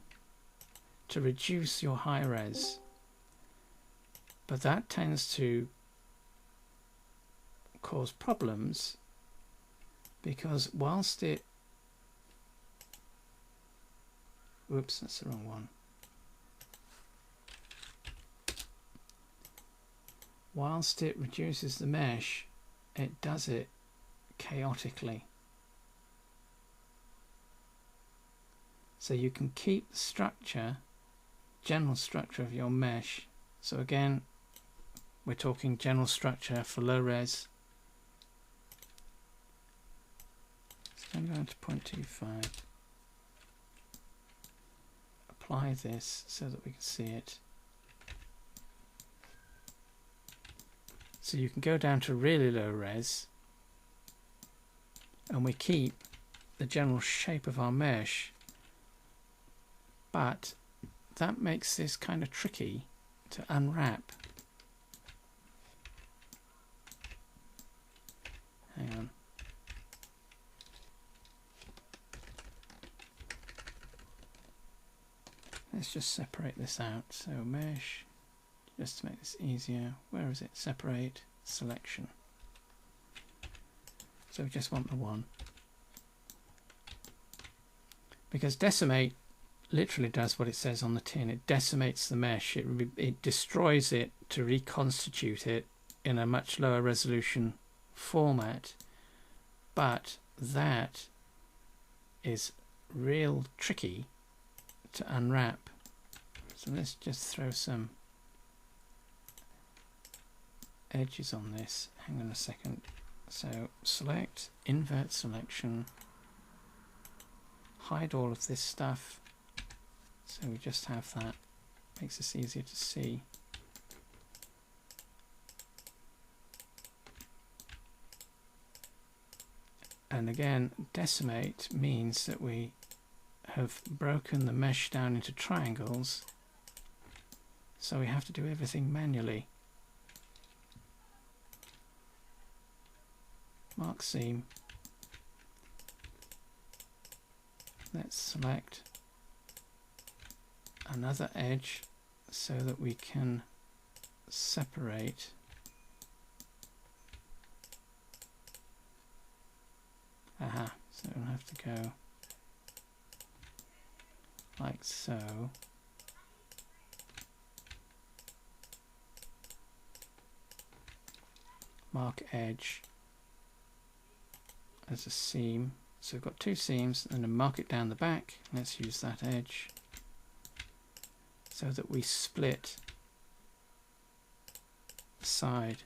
to reduce your high res, but that tends to cause problems because whilst it, whoops, that's the wrong one. Whilst it reduces the mesh, it does it chaotically. So you can keep the structure, general structure of your mesh. So again, we're talking general structure for low res. So I'm going to 0.25. Apply this so that we can see it. So you can go down to really low res, and we keep the general shape of our mesh, but that makes this kind of tricky to unwrap. Hang on. Let's just separate this out. So mesh, just to make this easier. Where is it? Separate, selection. So we just want the one. Because decimate literally does what it says on the tin. It decimates the mesh. It destroys it to reconstitute it in a much lower resolution format. But that is real tricky to unwrap. So let's just throw some edges on this. Hang on a second. So select, invert selection, hide all of this stuff. So we just have that. Makes this easier to see. And again, decimate means that we have broken the mesh down into triangles, so we have to do everything manually. Mark seam. Let's select another edge so that we can separate so we'll have to go like so. Mark edge as a seam. So we've got two seams, and then mark it down the back. Let's use that edge so that we split the side.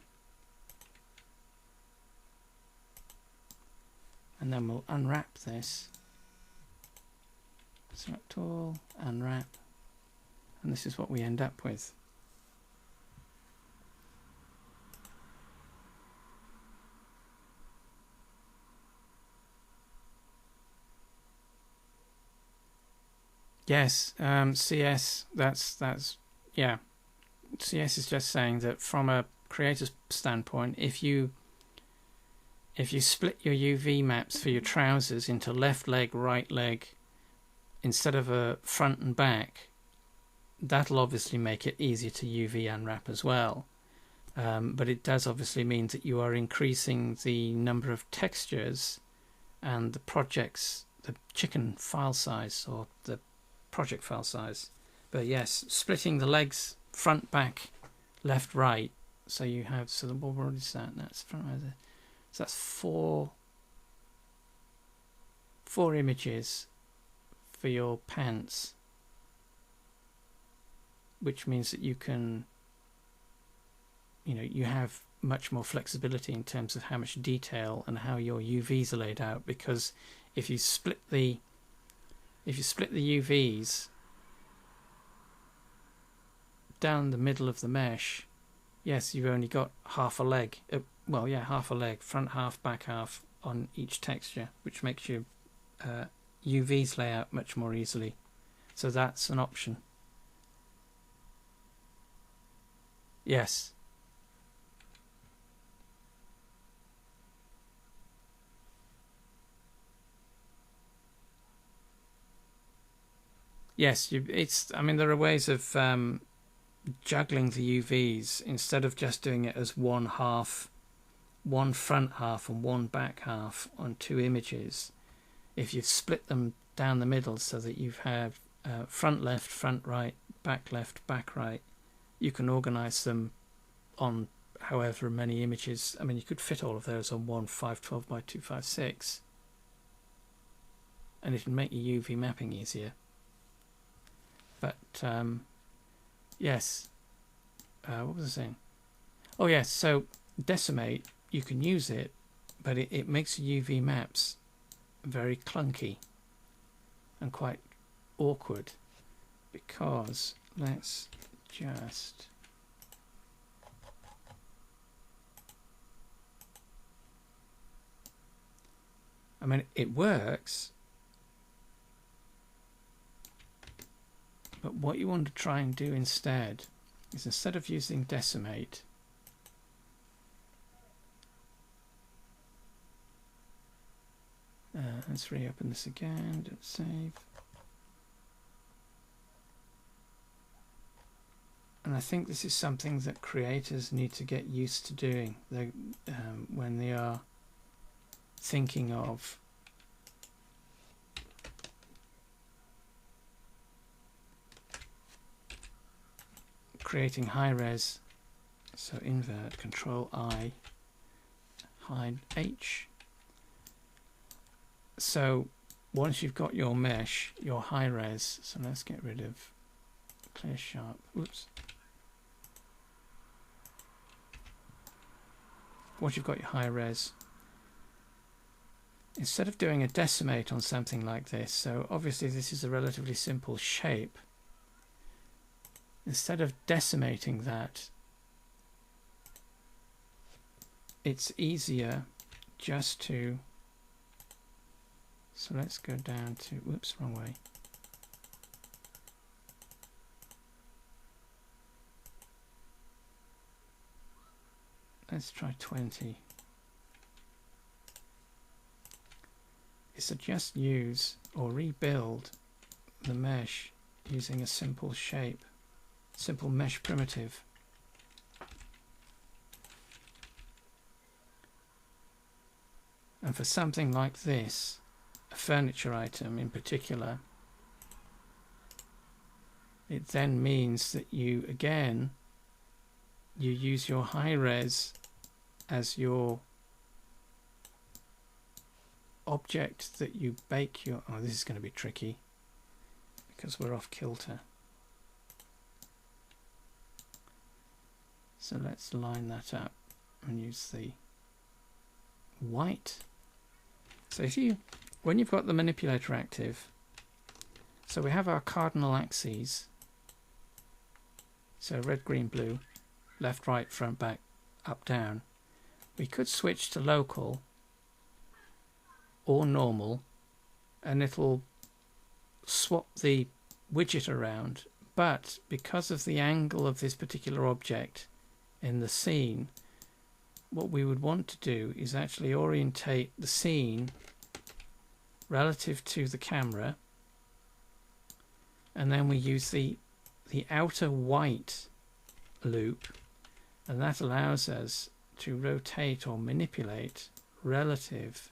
And then we'll unwrap this. Select all, unwrap, and this is what we end up with. Yes, CS, that's yeah. CS is just saying that from a creator's standpoint, if you split your UV maps for your trousers into left leg, right leg, instead of a front and back, that'll obviously make it easier to UV unwrap as well. But it does obviously mean that you are increasing the number of textures and the projects, the chicken file size or the project file size. But yes, splitting the legs front, back, left, right. So you have, so what is that? That's front, right. So that's four images for your pants, which means that you can, you have much more flexibility in terms of how much detail and how your UVs are laid out, because if you split the UVs down the middle of the mesh, yes, you've only got half a leg. Well, yeah, half a leg, front half, back half on each texture, which makes your UVs lay out much more easily. So that's an option. Yes. Yes, I mean, there are ways of juggling the UVs instead of just doing it as one half, one front half and one back half on two images. If you split them down the middle so that you have front left, front right, back left, back right, you can organize them on however many images. I mean, you could fit all of those on one 512 by 256, and it would make your UV mapping easier. But yes, what was I saying? Oh yes, so decimate, you can use it, but it makes UV maps very clunky and quite awkward, because let's just I mean, it works, but what you want to try and do instead is, instead of using decimate, let's reopen this again, don't save. And I think this is something that creators need to get used to doing when they are thinking of creating high res. So invert, Control I, hide H. So once you've got your mesh, your high res, so let's get rid of clear sharp. Oops. Once you've got your high res, instead of doing a decimate on something like this, so obviously this is a relatively simple shape, instead of decimating that, it's easier just to, so let's go down to, whoops, wrong way. Let's try 20. Is to just use or rebuild the mesh using a simple shape, simple mesh primitive. And for something like this, a furniture item in particular, it then means that you use your high res as your object that you bake your, oh, this is going to be tricky because we're off kilter. So let's line that up and use the white. So if you, when you've got the manipulator active, so we have our cardinal axes, so red, green, blue, left, right, front, back, up, down. We could switch to local or normal and it'll swap the widget around, but because of the angle of this particular object in the scene, what we would want to do is actually orientate the scene relative to the camera, and then we use the outer white loop, and that allows us to rotate or manipulate relative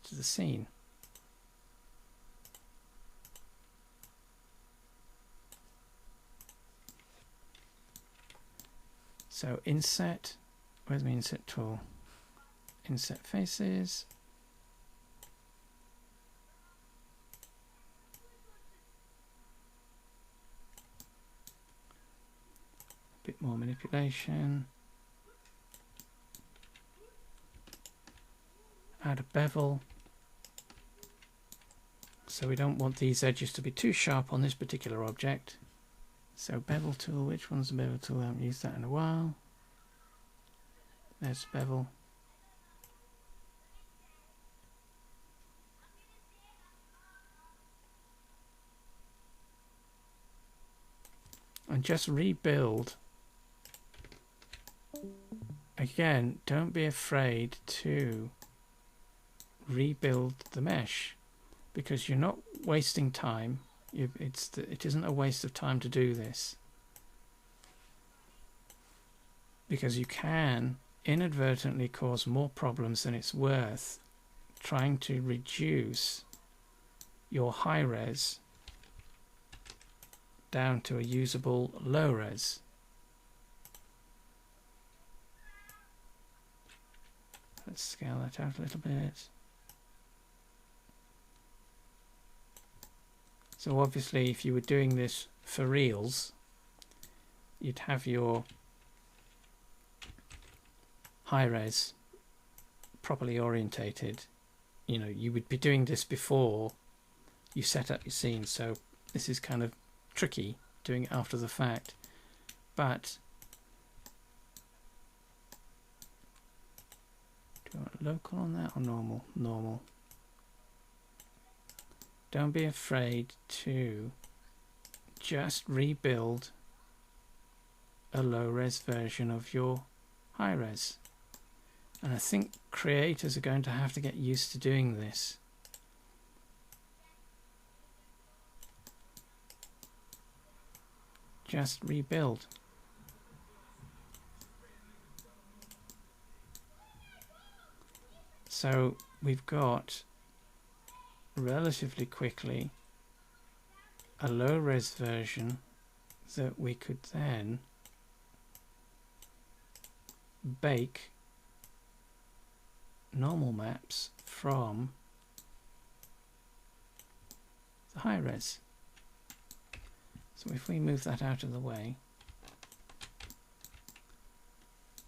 to the scene. So inset, where's my inset tool? Inset faces. A bit more manipulation. Add a bevel. So we don't want these edges to be too sharp on this particular object. So bevel tool, which one's the bevel tool? I haven't used that in a while. There's bevel. And just rebuild. Again, don't be afraid to rebuild the mesh, because you're not wasting time. It isn't a waste of time to do this, because you can inadvertently cause more problems than it's worth trying to reduce your high res down to a usable low res. Let's scale that out a little bit. So obviously if you were doing this for reals, you'd have your high res properly orientated. You know, you would be doing this before you set up your scene, so this is kind of tricky doing it after the fact. But do you want local on that or normal? Normal. Don't be afraid to just rebuild a low res version of your high res. And I think creators are going to have to get used to doing this. Just rebuild. So we've got relatively quickly a low res version that we could then bake normal maps from the high res. So if we move that out of the way,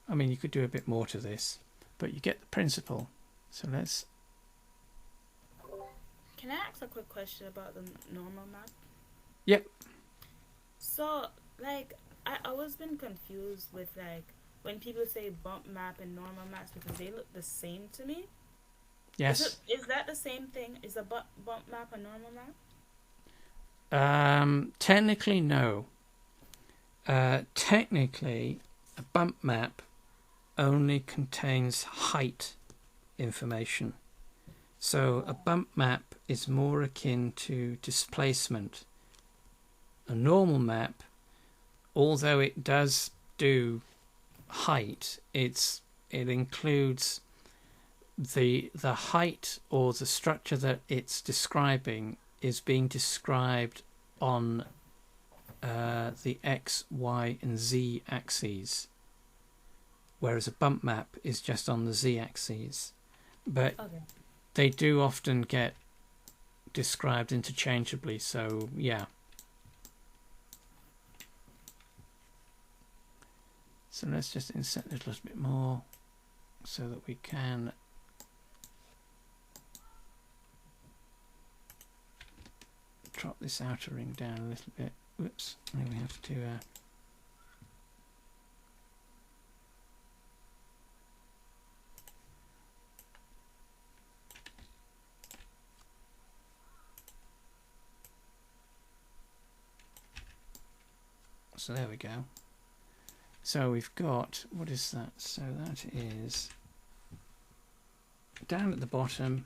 I mean, you could do a bit more to this, but you get the principle. So let's... Can I ask a quick question about the normal map? Yep. So, like, I always been confused with, like, when people say bump map and normal maps because they look the same to me. Yes. Is that the same thing? Is a bump map a normal map? Technically, no. Technically, a bump map only contains height information. So a bump map is more akin to displacement. A normal map, although it does do height, it includes the height or the structure that it's describing is being described on the X, Y and Z axes, whereas a bump map is just on the Z axes. But they do often get described interchangeably, so yeah. So let's just insert a little bit more so that we can drop this outer ring down a little bit. Whoops, maybe we have to so there we go. So we've got, what is that? So that is down at the bottom.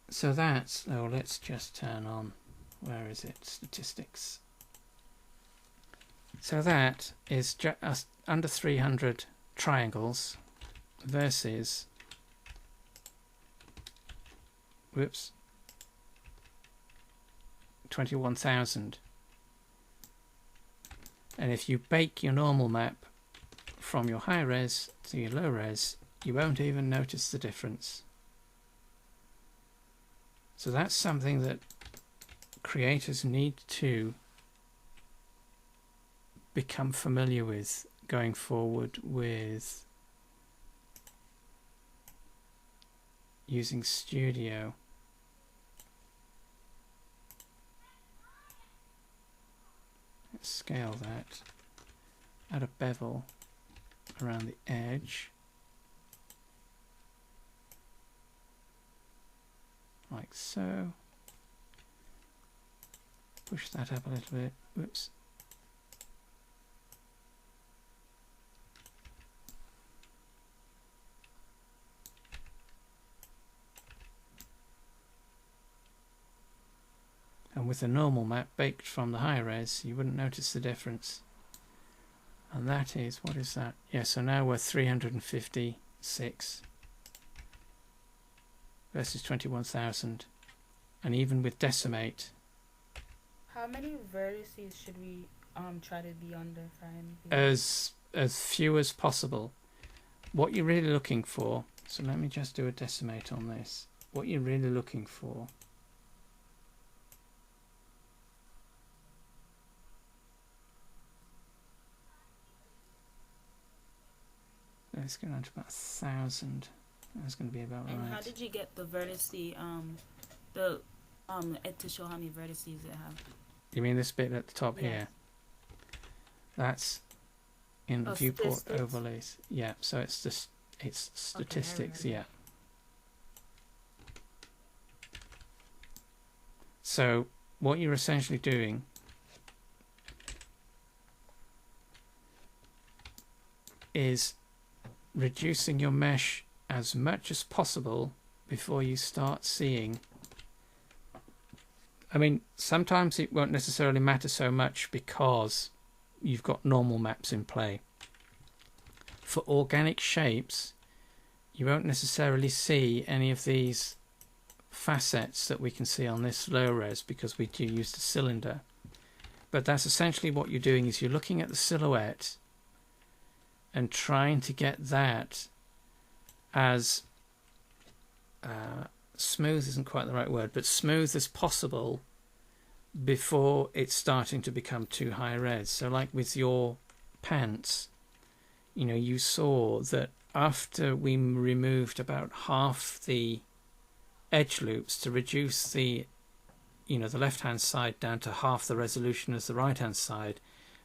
So that's, oh, let's just turn on, where is it? Statistics. So that is just under 300 triangles versus, whoops, 21,000. And if you bake your normal map from your high res to your low res, you won't even notice the difference. So that's something that creators need to become familiar with going forward with using Studio. Let's scale that, add a bevel around the edge, like so. Push that up a little bit. Whoops. And with the normal map baked from the high res, you wouldn't notice the difference. And that is, what is that? Yeah, so now we're 356 versus 21,000. And even with decimate. How many vertices should we try to be under for anything? As few as possible. What you're really looking for, so let me just do a decimate on this. What you're really looking for let's go down to about 1,000. That's going to be about right. And how did you get the vertice, to show how many vertices it have? You mean this bit at the top here? That's in the viewport statistics. Overlays. Yeah, so it's just statistics. Okay, yeah. So what you're essentially doing is reducing your mesh as much as possible before you start seeing. I mean, sometimes it won't necessarily matter so much because you've got normal maps in play. For organic shapes, you won't necessarily see any of these facets that we can see on this low res because we do use the cylinder. But that's essentially what you're doing, is you're looking at the silhouette and trying to get that as smooth isn't quite the right word, but smooth as possible before it's starting to become too high res. So like with your pants, you know, you saw that after we removed about half the edge loops to reduce the, you know, the left hand side down to half the resolution as the right hand side,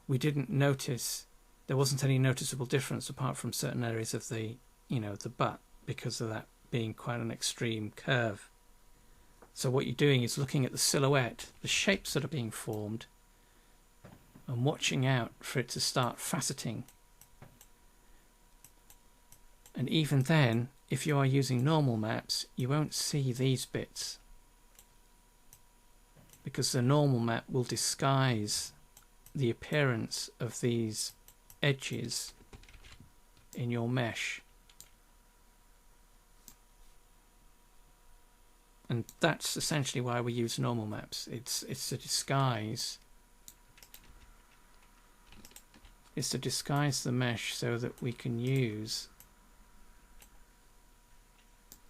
we didn't notice, there wasn't any noticeable difference apart from certain areas of the, you know, the butt, because of that being quite an extreme curve. So what you're doing is looking at the silhouette, the shapes that are being formed, and watching out for it to start faceting. And even then, if you are using normal maps, you won't see these bits, because the normal map will disguise the appearance of these edges in your mesh. And that's essentially why we use normal maps. It's to disguise. It's to disguise the mesh so that we can use,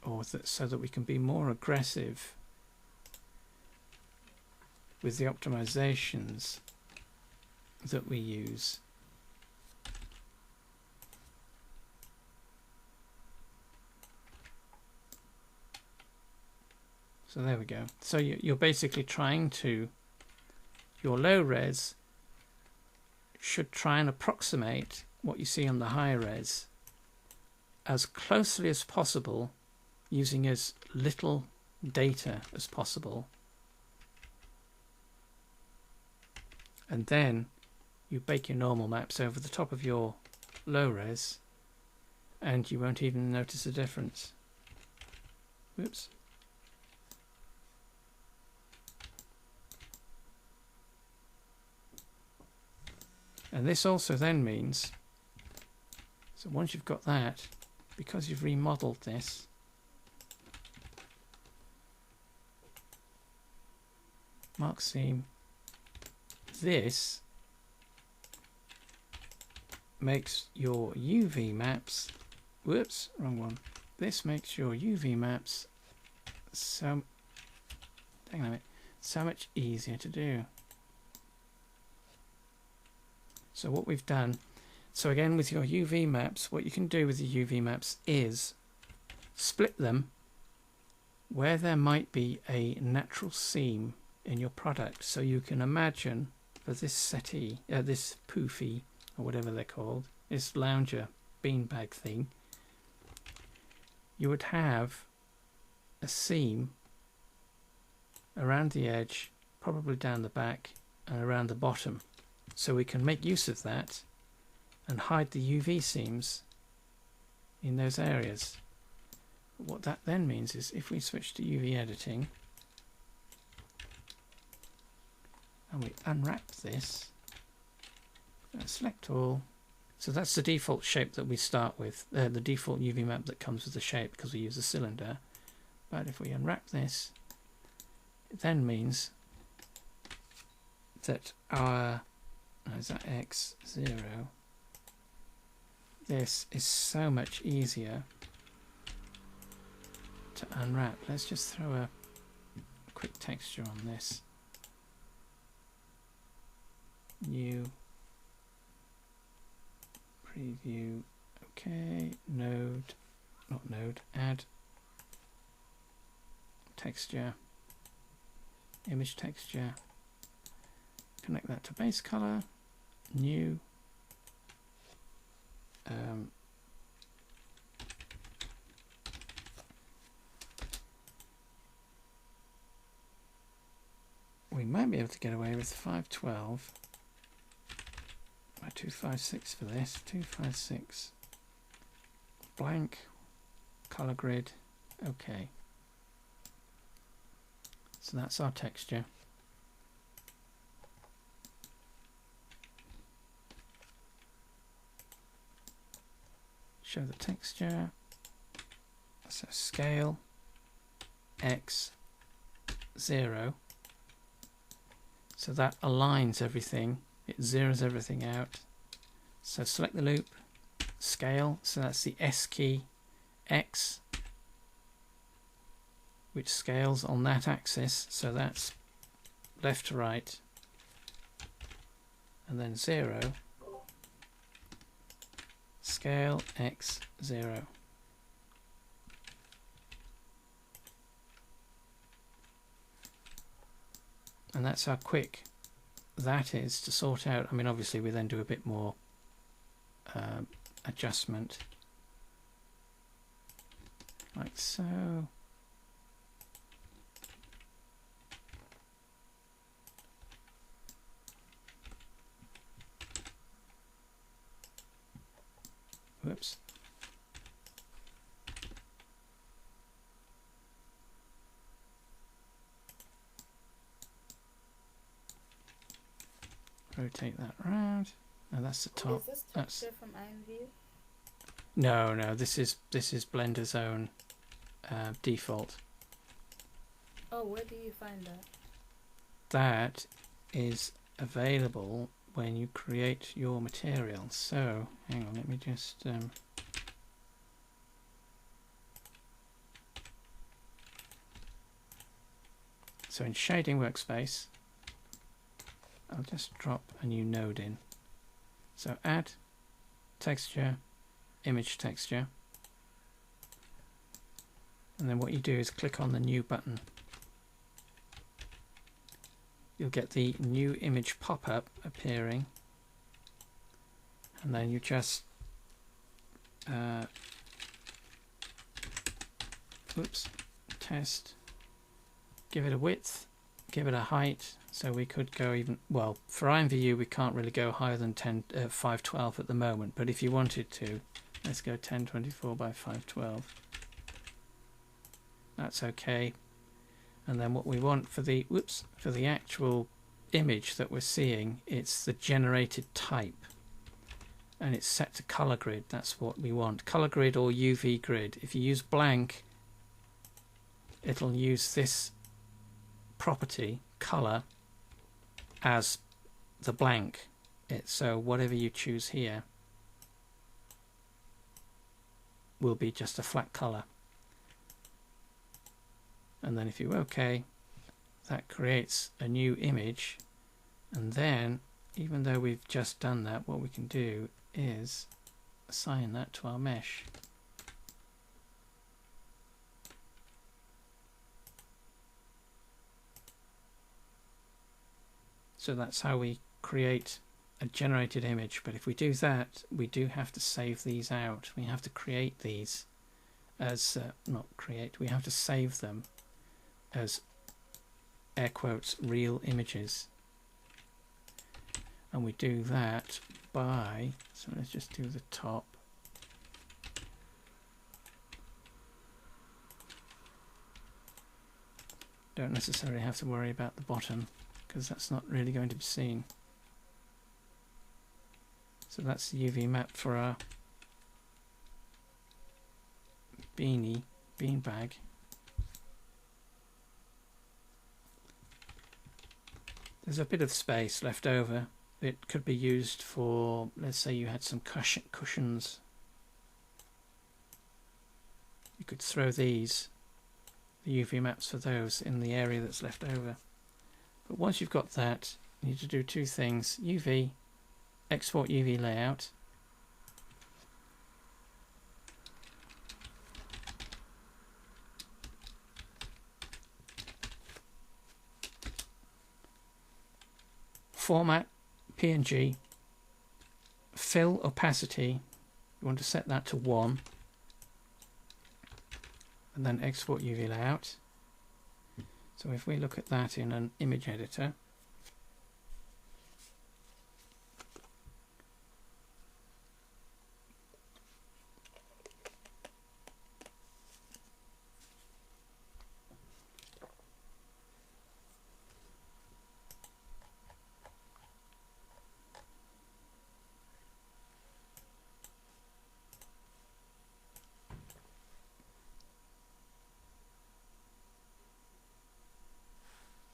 or so that we can be more aggressive with the optimizations that we use. So there we go. So you're basically trying to, your low res should try and approximate what you see on the high res as closely as possible, using as little data as possible. And then you bake your normal maps over the top of your low res, and you won't even notice a difference. Whoops. And this also then means, so once you've got that, because you've remodeled this, mark seam, this makes your UV maps, whoops, wrong one. This makes your UV maps so, hang on a minute, so much easier to do. So what we've done, so again with your UV maps, what you can do with the UV maps is split them where there might be a natural seam in your product. So you can imagine for this settee, this poofy, or whatever they're called, this lounger beanbag thing, you would have a seam around the edge, probably down the back and around the bottom. So we can make use of that and hide the UV seams in those areas. But what that then means is if we switch to UV editing and we unwrap this, select all. So that's the default shape that we start with, the default UV map that comes with the shape, because we use a cylinder. But if we unwrap this, it then means that our, is that X0? This is so much easier to unwrap. Let's just throw a quick texture on this. New preview, okay, node, not node, add texture, image texture, connect that to base color, new, we might be able to get away with 512 by 256 for this, 256 blank color grid, okay. So that's our texture. Show the texture. So scale X0. So that aligns everything. It zeroes everything out. So select the loop, scale. So that's the S key, X. which scales on that axis, so that's left to right, and then 0, scale x 0. And that's how quick that is to sort out. I mean, obviously we then do a bit more adjustment, like so. Whoops. Rotate that around. Now that's the top. Is this texture from IMView? No, no. This is Blender's own default. Oh, where do you find that? That is available when you create your material. So, hang on. Let me just. So in Shading Workspace, I'll just drop a new node in. So add texture, image texture, and then what you do is click on the new button. You'll get the new image pop-up appearing, and then you just test, give it a width, give it a height. So we could go even, well, for IMView we can't really go higher than 512 at the moment, but if you wanted to, let's go 1024 by 512. That's okay. And then what we want for the for the actual image that we're seeing, it's the generated type, and it's set to color grid. That's what we want, color grid or UV grid. If you use blank, it'll use this property, color, as the blank. So whatever you choose here will be just a flat color. And then if you OK, that creates a new image. And then, even though we've just done that, what we can do is assign that to our mesh. So that's how we create a generated image. But if we do that, we do have to save these out. We have to create these as, we have to save them as air quotes real images. And we do that by, so let's just do the top. Don't necessarily have to worry about the bottom, because that's not really going to be seen. So that's the UV map for our beanbag. There's a bit of space left over. It could be used for, let's say you had some cushions. You could throw these, the UV maps for those, in the area that's left over. But once you've got that, you need to do two things. UV, export UV layout. Format, PNG. Fill opacity, you want to set that to 1. And then export UV layout. So if we look at that in an image editor,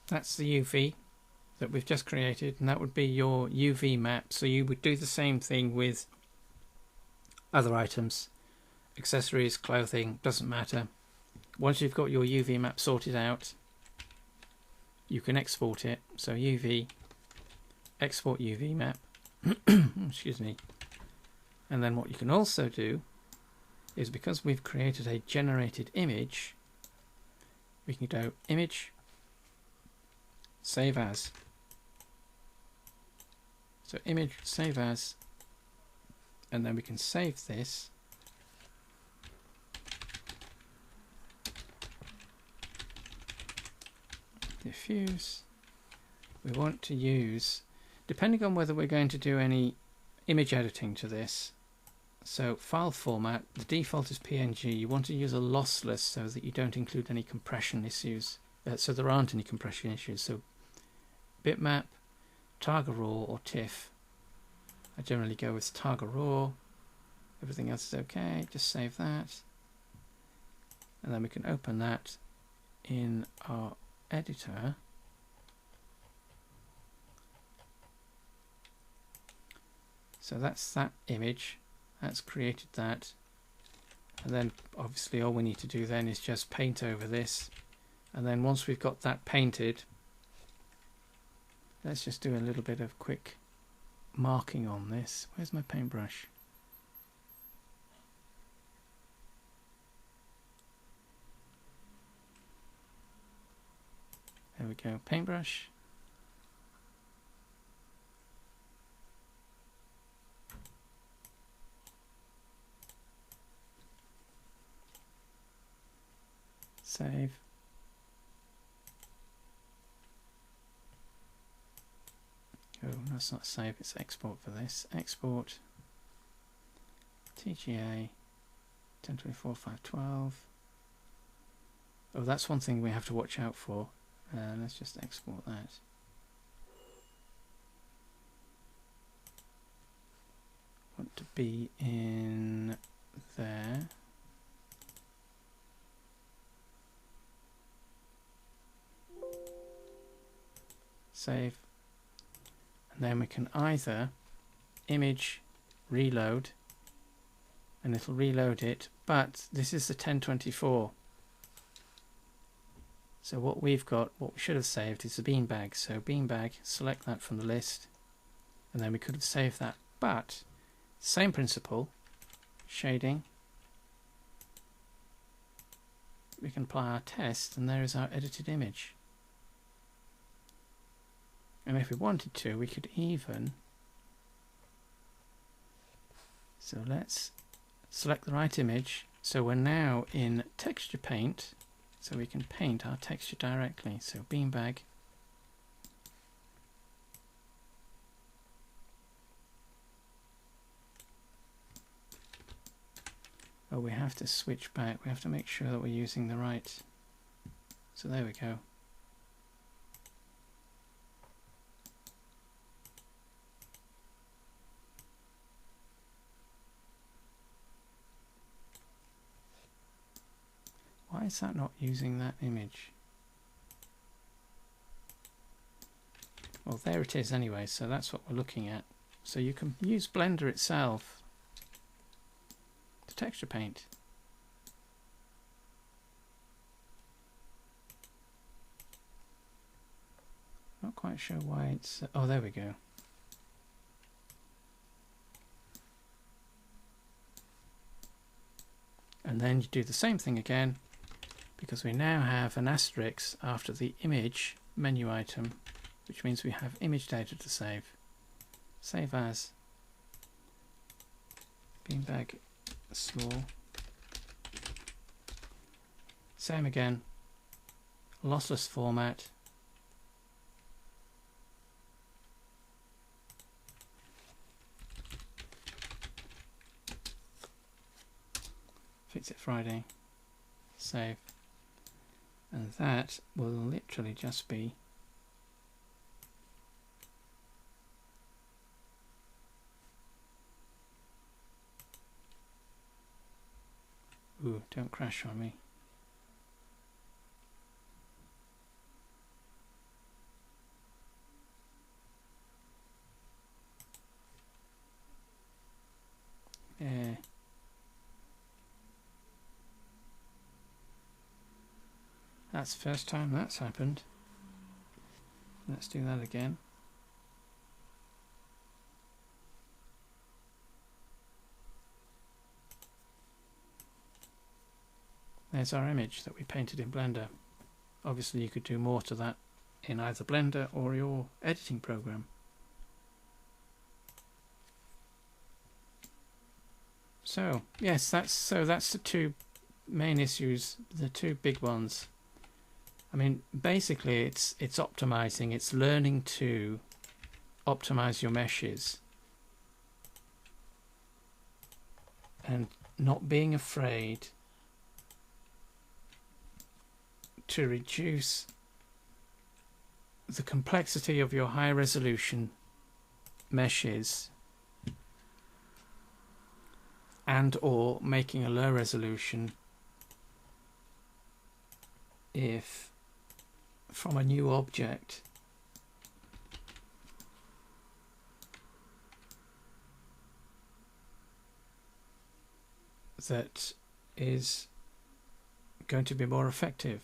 that's the UV that we've just created, and that would be your UV map. So you would do the same thing with other items, accessories, clothing, doesn't matter. once you've got your UV map sorted out, you can export it. So UV, export UV map. Excuse me. And then what you can also do is, because we've created a generated image, we can go image, save as. So image, save as, and then we can save this. Diffuse. We want to use, depending on whether we're going to do any image editing to this. So file format, the default is PNG. You want to use a lossless so that you don't include any compression issues. So there aren't any compression issues. So bitmap, Targa Raw or TIFF. I generally go with Targa Raw. Everything else is okay. Just save that. And then we can open that in our editor. So that's that image. That's created that. And then obviously all we need to do then is just paint over this. And then once we've got that painted, let's just do a little bit of quick marking on this. Where's my paintbrush? There we go, paintbrush. Save. Oh, that's not save, it's export for this. Export TGA 1024.512. Oh, that's one thing we have to watch out for. Let's just export that. Want to be in there. Save. And then we can either image reload, and it'll reload it, but this is the 1024. So what we've got, what we should have saved is the beanbag. So beanbag, select that from the list, and then we could have saved that. But same principle, shading. We can apply our test, and there is our edited image. And if we wanted to, we could even, so let's select the right image. So we're now in texture paint, so we can paint our texture directly. So beanbag, oh, we have to switch back, we have to make sure that we're using the right, so there we go. Why is that not using that image? Well, there it is anyway, so that's what we're looking at. So you can use Blender itself to texture paint. Not quite sure why it's... oh, there we go. And then you do the same thing again, because we now have an asterisk after the image menu item, which means we have image data to save. Save as beanbag small. Same again, lossless format. Fix it Friday. Save. And that will literally just be ooh, don't crash on me. Yeah. That's the first time that's happened. Let's do that again. There's our image that we painted in Blender. Obviously you could do more to that in either Blender or your editing program. So yes, that's the two main issues, the two big ones. I mean, basically it's optimizing, it's learning to optimize your meshes and not being afraid to reduce the complexity of your high resolution meshes and or making a low resolution if from a new object that is going to be more effective,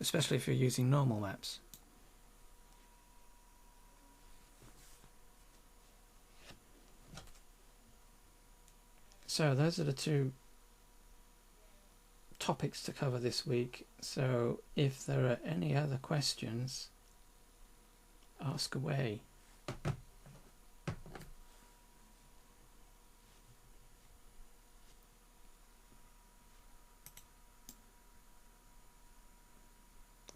especially if you're using normal maps. So those are the two topics to cover this week. So if there are any other questions, ask away.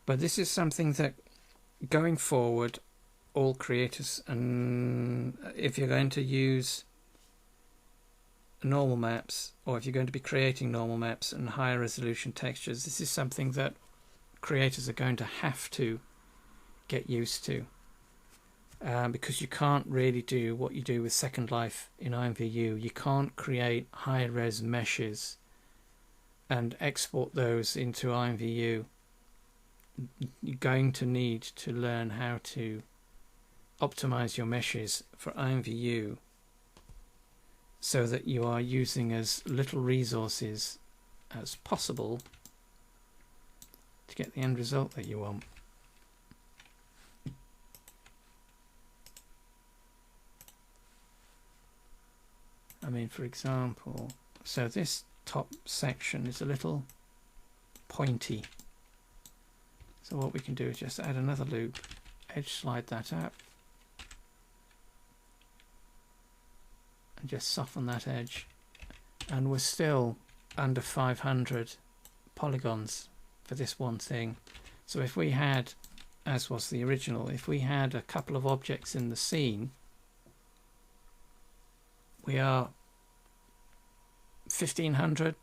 But this is something that going forward, all creators, and if you're going to use normal maps, or if you're going to be creating normal maps and higher resolution textures, this is something that creators are going to have to get used to, because you can't really do what you do with Second Life in IMVU. You can't create high res meshes and export those into IMVU. You're going to need to learn how to optimize your meshes for IMVU so that you are using as little resources as possible to get the end result that you want. I mean, for example, so this top section is a little pointy. So what we can do is just add another loop, edge slide that up, and just soften that edge. And we're still under 500 polygons for this one thing. So if we had, as was the original, if we had a couple of objects in the scene, we are 1500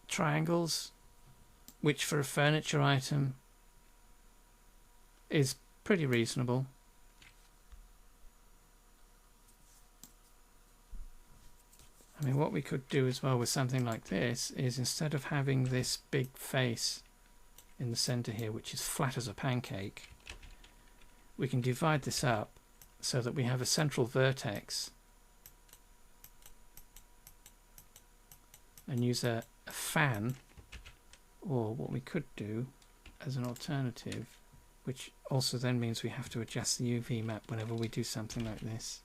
triangles, which for a furniture item is pretty reasonable. I mean, what we could do as well with something like this is, instead of having this big face in the center here, which is flat as a pancake, we can divide this up so that we have a central vertex and use a fan, or what we could do as an alternative, which also then means we have to adjust the UV map whenever we do something like this,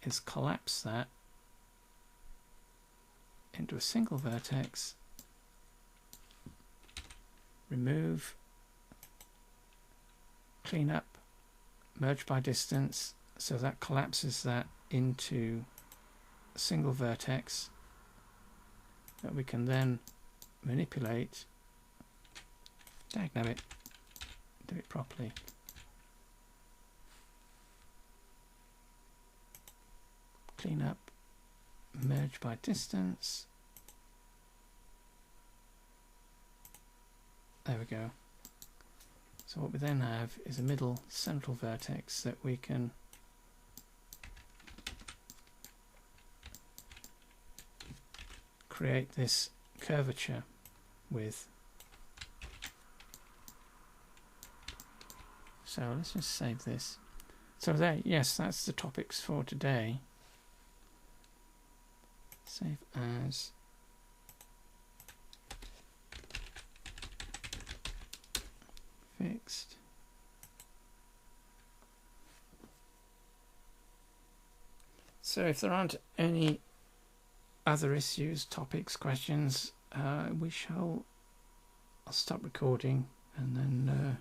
is collapse that into a single vertex, remove, clean up, merge by distance, so that collapses that into a single vertex that we can then manipulate. Dagnabbit, do it properly. Clean up, merge by distance. There we go. So what we then have is a middle central vertex that we can create this curvature with. So let's just save this. So there, yes, that's the topics for today. Save as. Fixed. So if there aren't any other issues, topics, questions, I'll stop recording and then